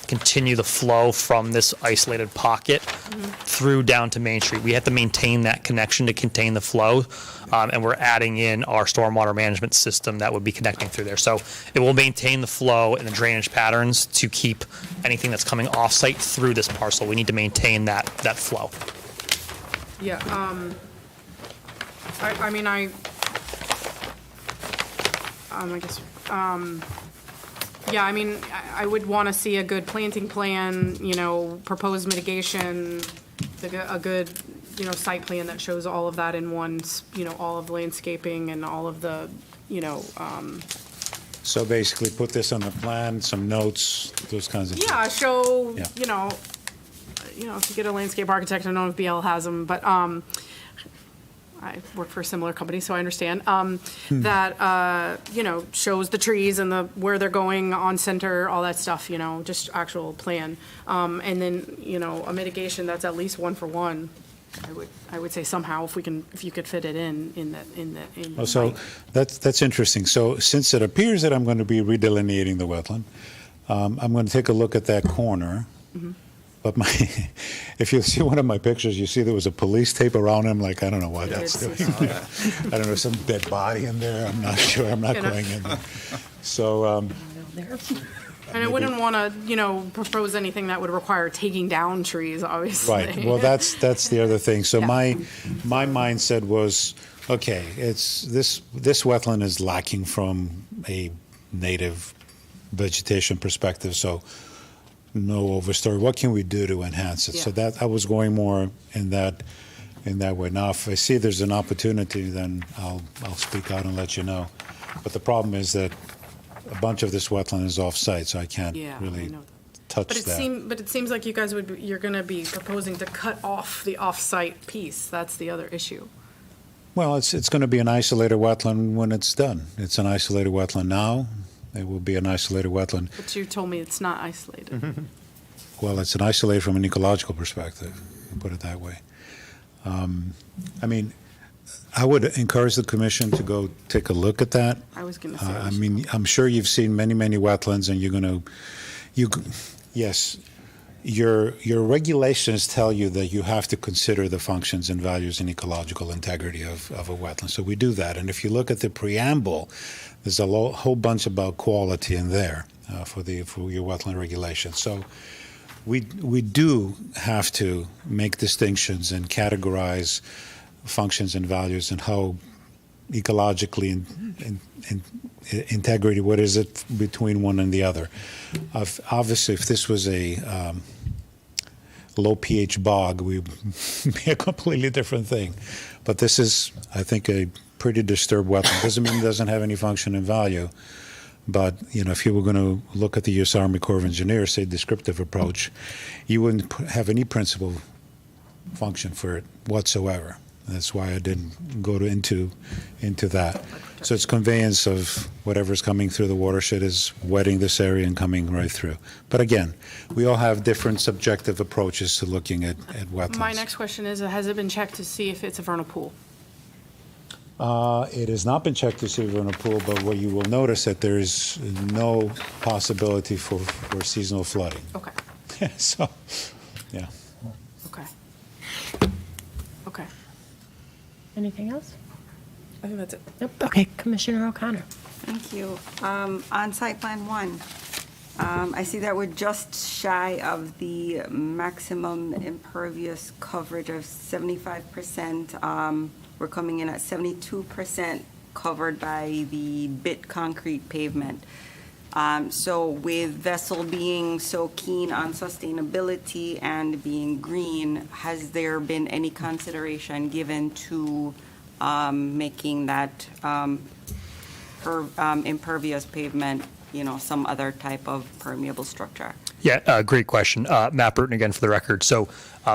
continue the flow from this isolated pocket through down to Main Street. We have to maintain that connection to contain the flow, and we're adding in our stormwater management system that would be connecting through there. So it will maintain the flow and the drainage patterns to keep anything that's coming off-site through this parcel. We need to maintain that flow. Yeah, I would want to see a good planting plan, proposed mitigation, a good, site plan that shows all of that in one, all of the landscaping and all of the, So basically, put this on the plan, some notes, those kinds of things. Yeah, show, Yeah. if you get a landscape architect, I don't know if BL has them, but I work for a similar company, so I understand, that, shows the trees and where they're going on center, all that stuff, just actual plan. And then, a mitigation that's at least 1-for-1. I would say somehow if you could fit it in. Oh, so that's interesting. So since it appears that I'm going to be redelineating the wetland, I'm going to take a look at that corner. Mm-hmm. But if you see one of my pictures, you see there was a police tape around him. Like, I don't know what that's doing. I don't know, some dead body in there. I'm not sure. I'm not going in there. So. And I wouldn't want to, propose anything that would require taking down trees, obviously. Right. Well, that's the other thing. So my mindset was, okay, it's this wetland is lacking from a native vegetation perspective. So no overstory. What can we do to enhance it? Yeah. So that I was going more in that way. Now, if I see there's an opportunity, then I'll speak out and let you know. But the problem is that a bunch of this wetland is off-site, so I can't really touch that. But it seems like you guys you're going to be proposing to cut off the off-site piece. That's the other issue. Well, it's going to be an isolated wetland when it's done. It's an isolated wetland now. It will be an isolated wetland. But you told me it's not isolated. Well, it's an isolated from an ecological perspective, put it that way. I would encourage the commission to go take a look at that. I was going to say. I'm sure you've seen many, many wetlands, and you're going to, yes, your regulations tell you that you have to consider the functions and values and ecological integrity of a wetland. So we do that. And if you look at the preamble, there's a whole bunch about quality in there for your wetland regulations. So we do have to make distinctions and categorize functions and values and how ecologically and integrity, what is it between one and the other. Obviously, if this was a low pH bog, we'd be a completely different thing. But this is, I think, a pretty disturbed wetland. Doesn't mean it doesn't have any function and value. But, if you were going to look at the U.S. Army Corps of Engineers, say descriptive approach, you wouldn't have any principal function for it whatsoever. That's why I didn't go into that. So it's conveyance of whatever's coming through the watershed is wetting this area and coming right through. But again, we all have different subjective approaches to looking at wetlands. My next question is, has it been checked to see if it's a vernal pool? It has not been checked to see if we're in a pool, but what you will notice that there is no possibility for seasonal flooding. Okay. So, yeah. Okay. Okay. Anything else? I think that's it. Nope. Okay, Commissioner O'Connor. Thank you. On site plan 1, I see that we're just shy of the maximum impervious coverage of 75%. We're coming in at 72% covered by the bit concrete pavement. So with Vessel being so keen on sustainability and being green, has there been any consideration given to making that impervious pavement, some other type of permeable structure? Yeah, great question. Matt Burton again for the record. So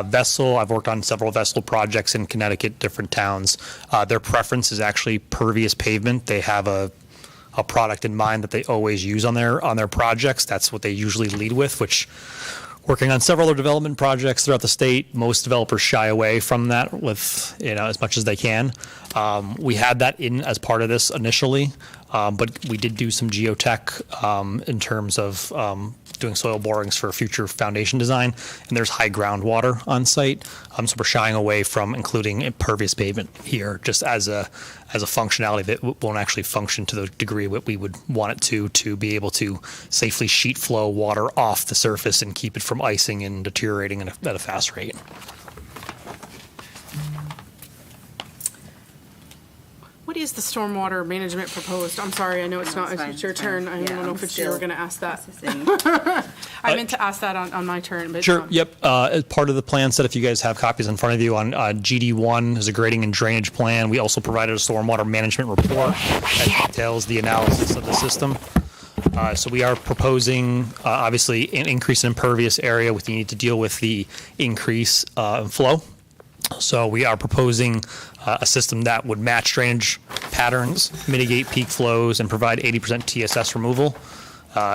Vessel, I've worked on several Vessel projects in Connecticut, different towns. Their preference is actually pervious pavement. They have a product in mind that they always use on their projects. That's what they usually lead with, which working on several other development projects throughout the state, most developers shy away from that with, as much as they can. We had that in as part of this initially, but we did do some geotech in terms of doing soil borings for future foundation design, and there's high groundwater on site, so we're shying away from including impervious pavement here, just as a functionality that won't actually function to the degree what we would want it to be able to safely sheet flow water off the surface and keep it from icing and deteriorating at a fast rate. What is the stormwater management proposed? I'm sorry, I know it's not, it's your turn. I don't know if it's you were going to ask that. I meant to ask that on my turn, but. Sure, yep. As part of the plan set, if you guys have copies in front of you on GD1, there's a grading and drainage plan. We also provided a stormwater management report that details the analysis of the system. So we are proposing, obviously, an increase in impervious area with the need to deal with the increase in flow. So we are proposing a system that would match drainage patterns, mitigate peak flows, and provide 80% TSS removal.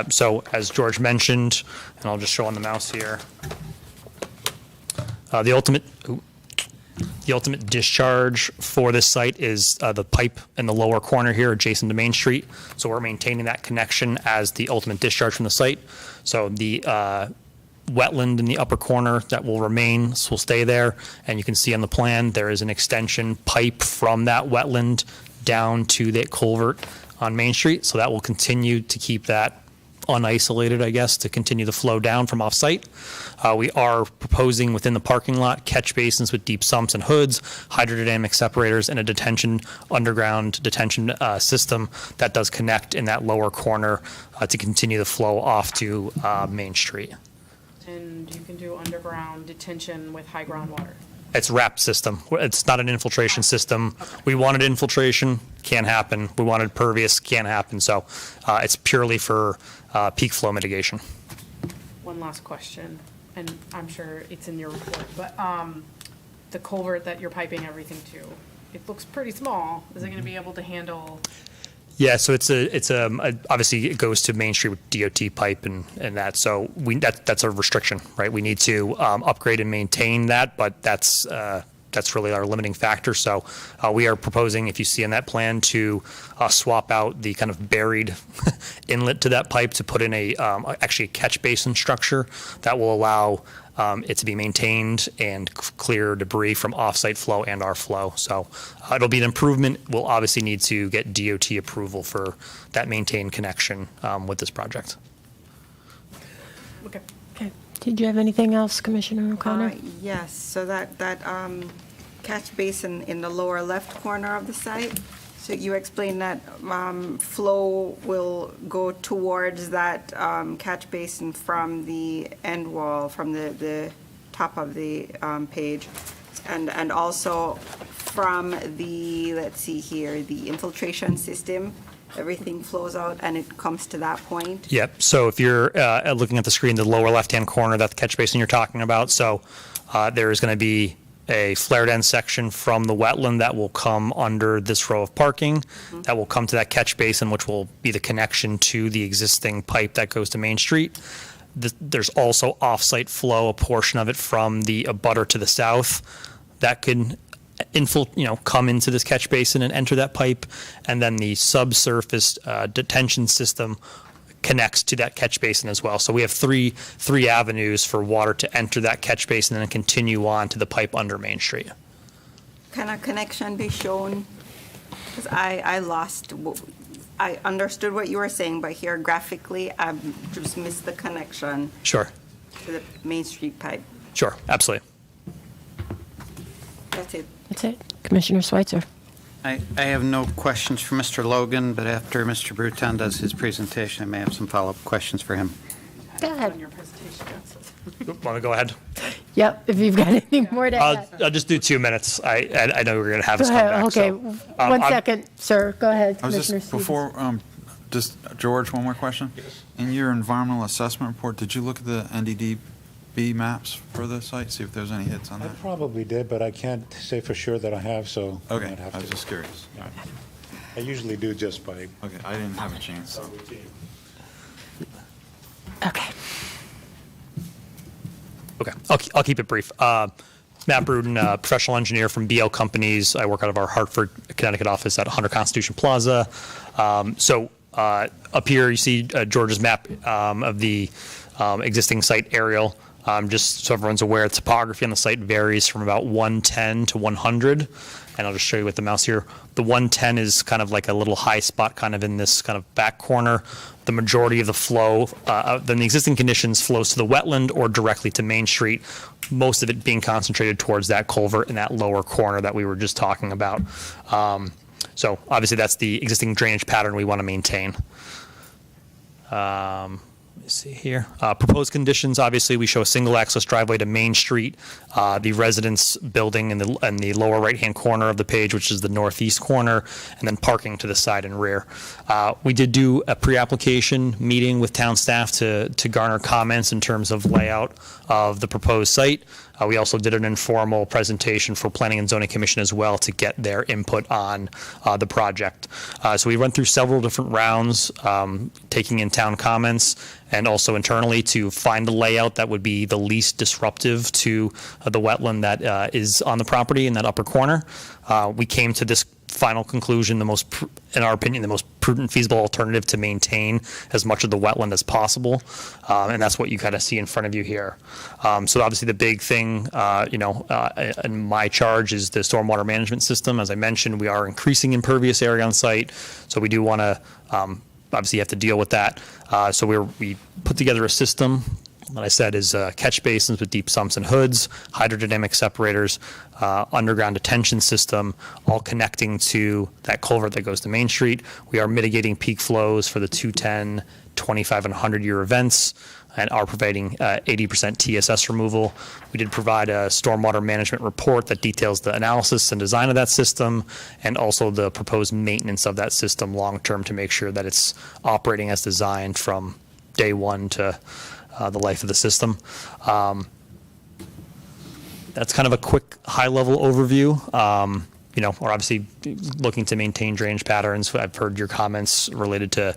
So as George mentioned, and I'll just show on the mouse here, the ultimate discharge for this site is the pipe in the lower corner here adjacent to Main Street. So we're maintaining that connection as the ultimate discharge from the site. So the wetland in the upper corner that will remain will stay there, and you can see on the plan there is an extension pipe from that wetland down to that culvert on Main Street, so that will continue to keep that unisolated, I guess, to continue the flow down from off-site. We are proposing within the parking lot catch basins with deep sumps and hoods, hydrodynamic separators, and a underground detention system that does connect in that lower corner to continue the flow off to Main Street. And you can do underground detention with high groundwater. It's wrapped system. It's not an infiltration system. We wanted infiltration, can't happen. We wanted pervious, can't happen. So it's purely for peak flow mitigation. One last question, and I'm sure it's in your report, but the culvert that you're piping everything to, it looks pretty small. Is it going to be able to handle? Yeah, so it's obviously it goes to Main Street with DOT pipe and that. So that's a restriction, right? We need to upgrade and maintain that, but that's really our limiting factor. So we are proposing, if you see in that plan, to swap out the kind of buried inlet to that pipe to put in actually a catch basin structure that will allow it to be maintained and clear debris from off-site flow and our flow. So it'll be an improvement. We'll obviously need to get DOT approval for that maintained connection with this project. Okay. Okay. Did you have anything else, Commissioner O'Connor? Yes, so that catch basin in the lower left corner of the site, so you explained that flow will go towards that catch basin from the end wall, from the top of the page, and also from the, let's see here, the infiltration system. Everything flows out and it comes to that point. Yep. So if you're looking at the screen, the lower left-hand corner, that's the catch basin you're talking about. So there is going to be a flared end section from the wetland that will come under this row of parking, that will come to that catch basin, which will be the connection to the existing pipe that goes to Main Street. There's also off-site flow, a portion of it from the abutter to the south that could come into this catch basin and enter that pipe, and then the subsurface detention system connects to that catch basin as well. So we have three avenues for water to enter that catch basin and then continue on to the pipe under Main Street. Can a connection be shown? Because I understood what you were saying, but here graphically, I just missed the connection. Sure. To the Main Street pipe. Sure, absolutely. That's it. That's it. Commissioner Schweitzer. I have no questions for Mr. Logan, but after Mr. Bruton does his presentation, I may have some follow-up questions for him. Go ahead. Want to go ahead? Yep, if you've got anything more to add. I'll just do 2 minutes. I know we're going to have Go this come ahead, back. okay. So, One I'm- second, sir, go ahead, I was Commissioner just, Stevens. before, just, George, one more question. In your environmental assessment report, did you look at the NDDB maps for the site, see if there's any hits on I that? probably did, but I can't say for sure that I have, so. I Okay, might have I was to. just curious. I usually do just by. Okay, I didn't have a chance. So. Okay. Okay, I'll keep it brief. Matt Bruden, professional engineer from BL Companies. I work out of our Hartford, Connecticut office at 100 Constitution Plaza. Up here, you see George's map of the existing site aerial. Just so everyone's aware, topography on the site varies from about 110 to 100. And I'll just show you with the mouse here. The 110 is kind of like a little high spot kind of in this kind of back corner. The majority of the flow, then the existing conditions flows to the wetland or directly to Main Street, most of it being concentrated towards that culvert in that lower corner that we were just talking about. So obviously that's the existing drainage pattern we want to maintain. Let me see here. Proposed conditions, obviously, we show a single access driveway to Main Street, the residence building in the lower right-hand corner of the page, which is the northeast corner, and then parking to the side and rear. We did do a pre-application meeting with town staff to garner comments in terms of layout of the proposed site. We also did an informal presentation for Planning and Zoning Commission as well to get their input on the project. So we went through several different rounds, taking in town comments and also internally to find the layout that would be the least disruptive to the wetland that is on the property in that upper corner. We came to this final conclusion, in our opinion, the most prudent, feasible alternative to maintain as much of the wetland as possible, and that's what you kind of see in front of you here. So obviously the big thing, in my charge is the stormwater management system. As I mentioned, we are increasing impervious area on site, so we do want to obviously have to deal with that. So we put together a system that I said is catch basins with deep sumps and hoods, hydrodynamic separators, underground detention system, all connecting to that culvert that goes to Main Street. We are mitigating peak flows for the 210, 25, and 100-year events, and are providing 80% TSS removal. We did provide a stormwater management report that details the analysis and design of that system, and also the proposed maintenance of that system long-term to make sure that it's operating as designed from day one to the life of the system. That's kind of a quick high-level overview. We're obviously looking to maintain drainage patterns. I've heard your comments related to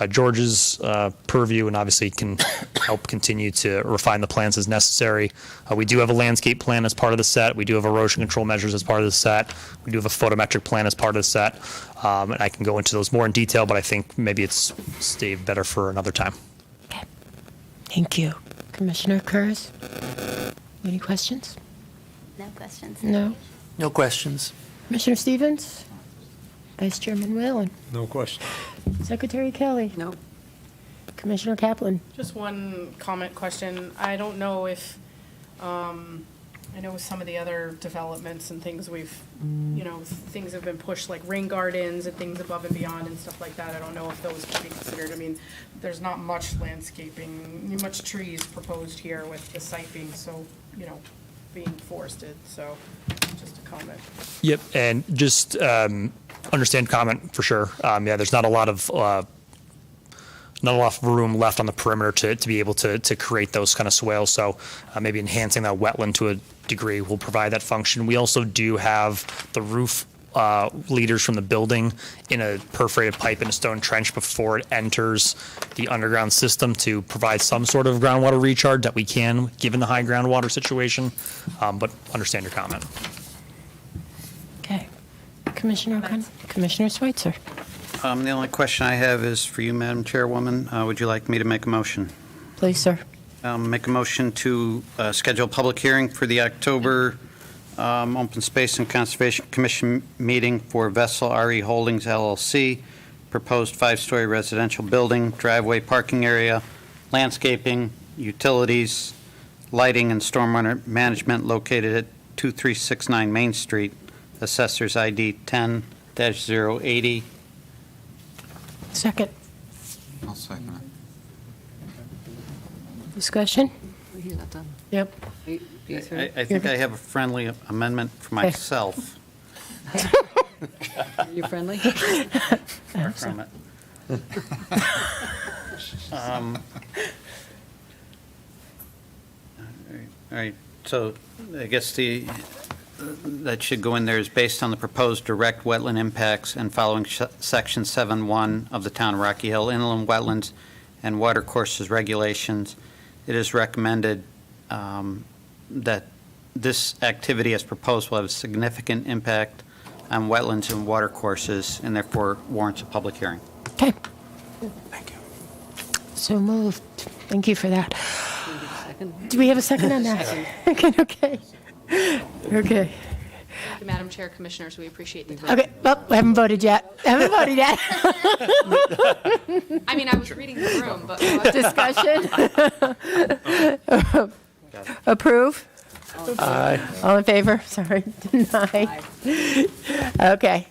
George's purview, and obviously can help continue to refine the plans as necessary. We do have a landscape plan as part of the set. We do have erosion control measures as part of the set. We do have a photometric plan as part of the set. And I can go into those more in detail, but I think maybe it's saved better for another time. Thank you. Commissioner Kurz, any questions? No questions. No? No questions. Commissioner Stevens? Vice Chairman Whalen? No question. Secretary Kelly? No. Commissioner Kaplan? Just one comment question. I don't know if, I know with some of the other developments and things things have been pushed, like rain gardens and things above and beyond and stuff like that. I don't know if those could be considered. I mean, there's not much landscaping, much trees proposed here with the site being so, being forested. So just a comment. Yep, and just understand comment for sure. There's not a lot of room left on the perimeter to be able to create those kind of swales. So maybe enhancing that wetland to a degree will provide that function. We also do have the roof leaders from the building in a perforated pipe in a stone trench before it enters the underground system to provide some sort of groundwater recharge that we can, given the high groundwater situation, but understand your comment. Okay. Commissioner Schweitzer? The only question I have is for you, Madam Chairwoman. Would you like me to make a motion? Please, sir. Make a motion to schedule a public hearing for the October Open Space and Conservation Commission meeting for Vessel RE Holdings LLC, proposed 5-story residential building, driveway parking area, landscaping, utilities, lighting, and stormwater management located at 2369 Main Street, Assessor's ID 2020-080. Second. I'll second it. Discussion? He's not done. Yep. I think I have a friendly amendment for myself. You friendly? Far from it. All right, so I guess that should go in there is based on the proposed direct wetland impacts and following Section 7.1 of the Town of Rocky Hill Inland Wetlands and Watercourses Regulations. It is recommended that this activity as proposed will have a significant impact on wetlands and watercourses and therefore warrants a public hearing. Okay. Thank you. So moved. Thank you for that. Do we have a second on that? Okay. Thank you, Madam Chair, Commissioners, we appreciate the time. Okay, well, we haven't voted yet. I mean, I was reading the room, but. Discussion? Approve? Aye. All in favor? Sorry, deny. Okay,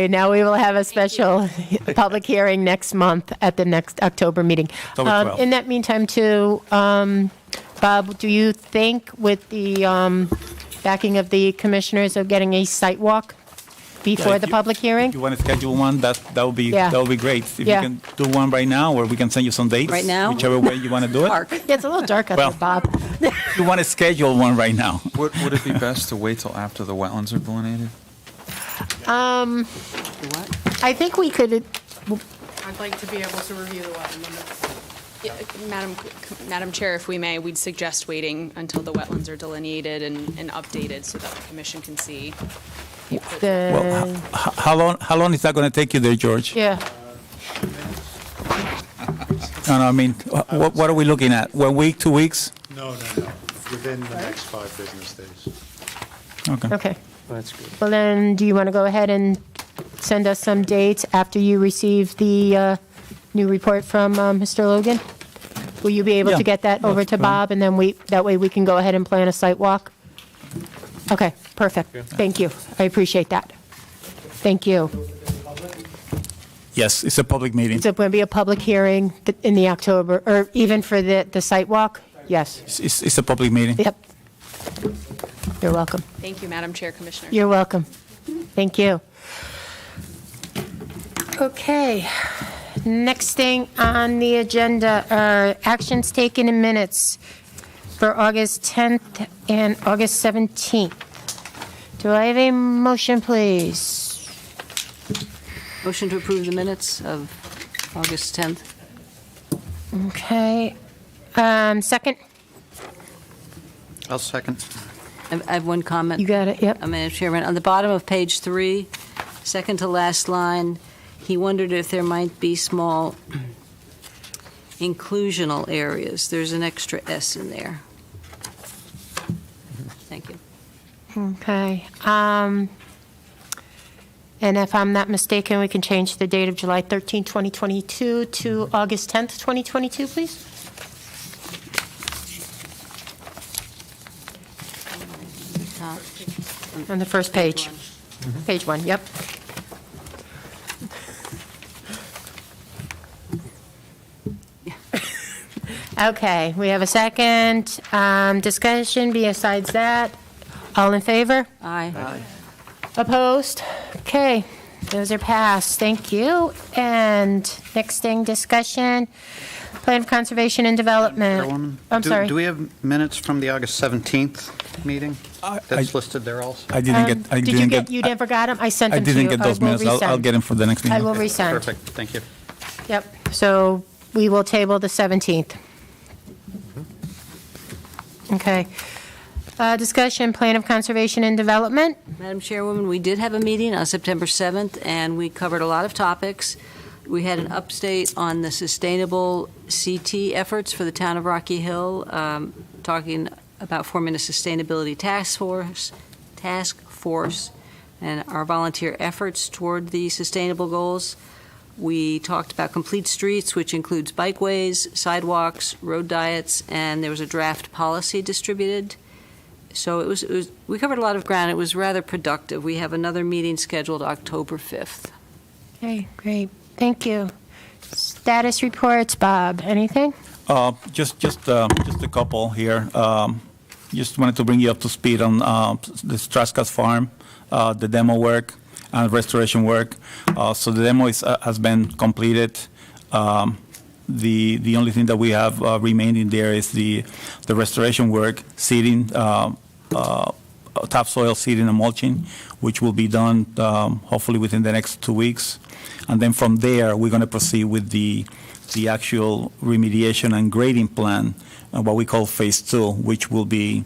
now we will have a special public hearing next month at the next October meeting. October 12th. In that meantime, too, Bob, do you think with the backing of the commissioners of getting a site walk before the public hearing? You want to schedule one? That would be Yeah. great. If Yeah. you can do one right now, or we can send you some dates. Right now? Whichever way you want to do it. Park. Yeah, it's a little dark out there, Bob. You want to schedule one right now? Would it be best to wait till after the wetlands are delineated? I think we could, I'd like to be able to review the wetland limits. Yeah, Madam Chair, if we may, we'd suggest waiting until the wetlands are delineated and updated so that the commission can see. Well, how long is that going to take you there, George? yeah. No, I mean, what are we looking at? 1 week, 2 weeks? No. Within the next 5 business days. Okay. Okay. Well, then, do you want to go ahead and send us some dates after you receive the new report from Mr. Logan? Will you be able Yeah. to get that over to Bob, and then that way we can go ahead and plan a site walk? Okay, perfect. Thank you. I appreciate that. Thank you. Yes, it's a public meeting. So going to be a public hearing in the October, or even for the site walk? Yes. It's a public meeting. Yep. You're welcome. Thank you, Madam Chair, Commissioners. You're welcome. Thank you. Okay. Next thing on the agenda are actions taken in minutes for August 10th and August 17th. Do I have a motion, please? Motion to approve the minutes of August 10th. Okay. Second? I'll second. I have one comment. You got it, yep. Madam Chairman, on the bottom of page 3, second to last line, he wondered if there might be small inclusional areas. There's an extra S in there. Thank you. Okay. And if I'm not mistaken, we can change the date of July 13, 2022 to August 10th, 2022, please? On the first page. Page 1, yep. Okay, we have a second. Discussion besides that. All in favor? Aye. Opposed? Okay, those are passed. Thank you. And next thing, discussion, plan of conservation and development. Chairwoman, I'm sorry. Do we have minutes from the August 17th meeting? That's listed there also? I didn't get. You never got them? I sent I them to you. didn't get those will minutes. I'll resend. get them for the next meeting. I will resend. Perfect, thank you. Yep, so we will table the 17th. Okay. Discussion, plan of conservation and development. Madam Chairwoman, we did have a meeting on September 7th, and we covered a lot of topics. We had an update on the sustainable CT efforts for the town of Rocky Hill, talking about forming a sustainability task force, and our volunteer efforts toward the sustainable goals. We talked about complete streets, which includes bikeways, sidewalks, road diets, and there was a draft policy distributed. So we covered a lot of ground. It was rather productive. We have another meeting scheduled October 5th. Okay, great. Thank you. Status reports, Bob. Anything? Just a couple here. Just wanted to bring you up to speed on the Straskas Farm, the demo work and restoration work. So the demo has been completed. The only thing that we have remaining there is the restoration work, seeding, topsoil seeding and mulching, which will be done hopefully within the next 2 weeks. And then from there, we're going to proceed with the actual remediation and grading plan, what we call Phase 2, which will be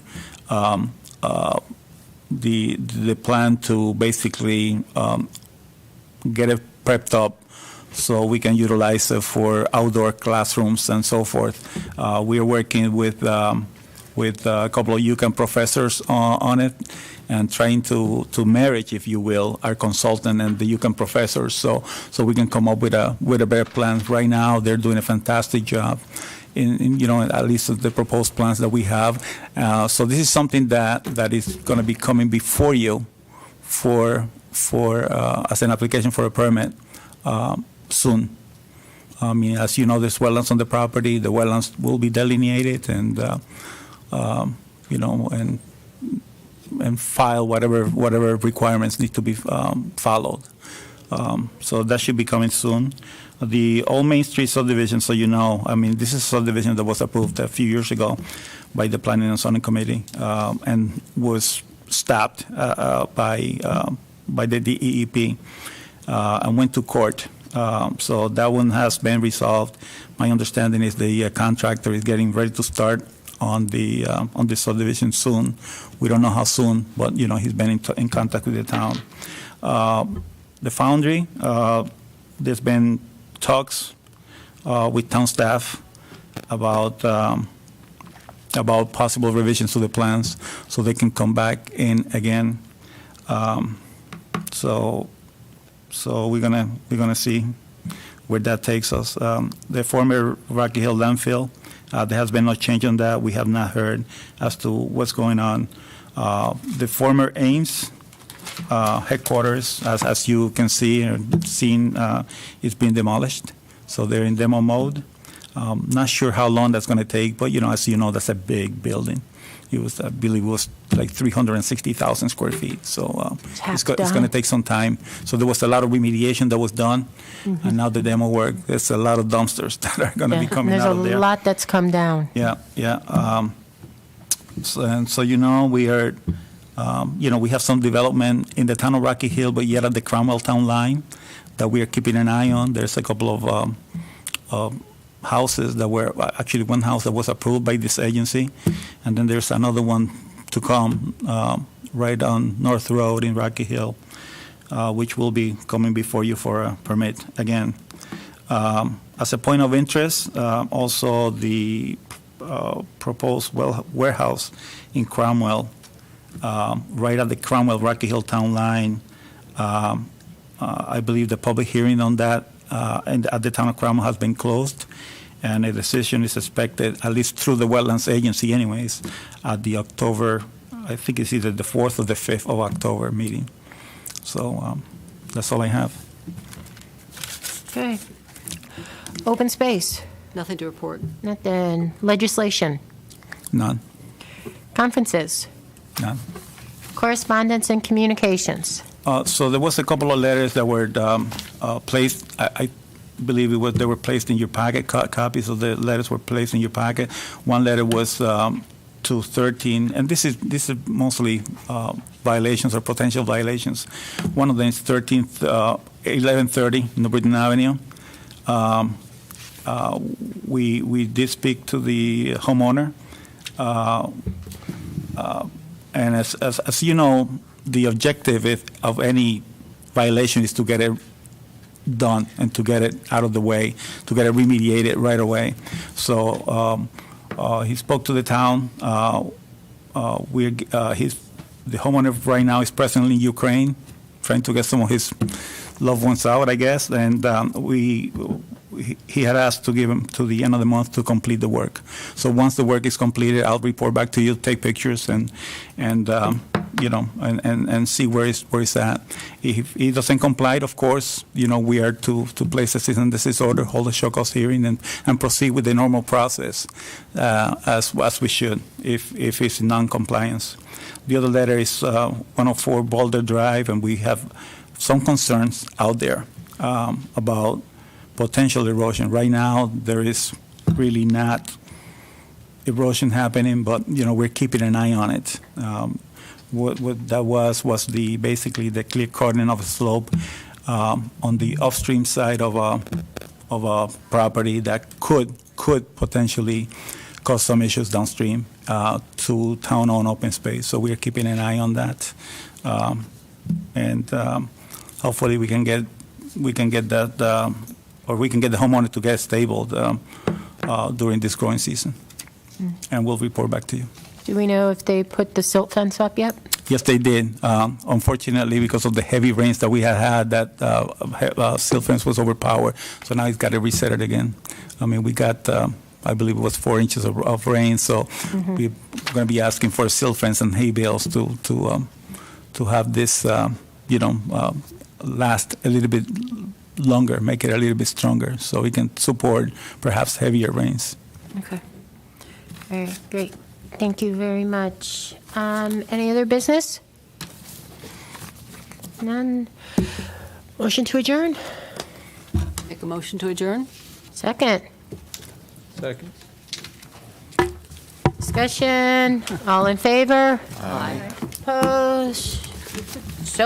the plan to basically get it prepped up so we can utilize it for outdoor classrooms and so forth. We are working with a couple of UConn professors on it and trying to marriage, if you will, our consultant and the UConn professors, so we can come up with a better plan. Right now, they're doing a fantastic job in at least the proposed plans that we have. So this is something that is going to be coming before you for as an application for a permit soon. I mean, as you know, there's wetlands on the property. The wetlands will be delineated and and file whatever requirements need to be followed. So that should be coming soon. The Old Main Street subdivision, so you know, I mean, this is a subdivision that was approved a few years ago by the Planning and Zoning Committee and was stopped by the DEEP and went to court. So that one has been resolved. My understanding is the contractor is getting ready to start on the subdivision soon. We don't know how soon, but he's been in contact with the town. The Foundry, there's been talks with town staff about possible revisions to the plans, so they can come back in again. So we're gonna see where that takes us. The former Rocky Hill landfill. There has been no change on that. We have not heard as to what's going on. The former Ames headquarters, as you can see or seen, is being demolished. So they're in demo mode. Not sure how long that's going to take, but as you know, that's a big building. I believe it was like 360,000 square feet. So it's going to take some time. So there was a lot of remediation that was done, and now the demo work. There's a lot of dumpsters that are going to be coming out of there. There's a lot that's come down. Yeah. So we are, we have some development in the town of Rocky Hill, but yet at the Cromwell town line that we are keeping an eye on. There's a couple of houses that were actually one house that was approved by this agency, and then there's another one to come right on North Road in Rocky Hill, which will be coming before you for a permit again. As a point of interest, also the proposed warehouse in Cromwell, right at the Cromwell Rocky Hill town line. I believe the public hearing on that at the town of Cromwell has been closed, and a decision is expected, at least through the Wetlands Agency anyways, at the October, I think it's either the 4th or the 5th of October meeting. So that's all I have. Okay. Open space. Nothing to report. Nothing. Legislation. None. Conferences. None. Correspondence and communications. So there was a couple of letters that were placed. I believe they were placed in your packet. Copies of the letters were placed in your packet. One letter was to 13, and this is mostly violations or potential violations. One of them is 1130 New Britain Avenue. We did speak to the homeowner, and as you know, the objective of any violation is to get it done and to get it out of the way, to get it remediated right away. So he spoke to the town. The homeowner right now is presently in Ukraine, trying to get some of his loved ones out, I guess. And he had asked to give him to the end of the month to complete the work. So once the work is completed, I'll report back to you, take pictures, and see where it's at. If he doesn't comply, of course, we are to place a cease and desist order, hold a show cause hearing, and proceed with the normal process as we should if it's in non-compliance. The other letter is 104 Boulder Drive, and we have some concerns out there about potential erosion. Right now, there is really not erosion happening, but we're keeping an eye on it. What that was basically the clear cutting of a slope on the upstream side of a property that could potentially cause some issues downstream to town-owned open space. So we are keeping an eye on that, and hopefully we can get that, or we can get the homeowner to get stabled during this growing season, and we'll report back to you. Do we know if they put the silt fence up yet? Yes, they did. Unfortunately, because of the heavy rains that we had, that silt fence was overpowered. So now he's got to reset it again. I mean, we got, I believe it was 4 inches of rain. So we're going to be asking for a silt fence and hay bales to have this, last a little bit longer, make it a little bit stronger, so we can support perhaps heavier rains. Okay. All right, great. Thank you very much. Any other business? None. Motion to adjourn? Make a motion to adjourn? Second. Second. Discussion. All in favor? Aye. Opposed? So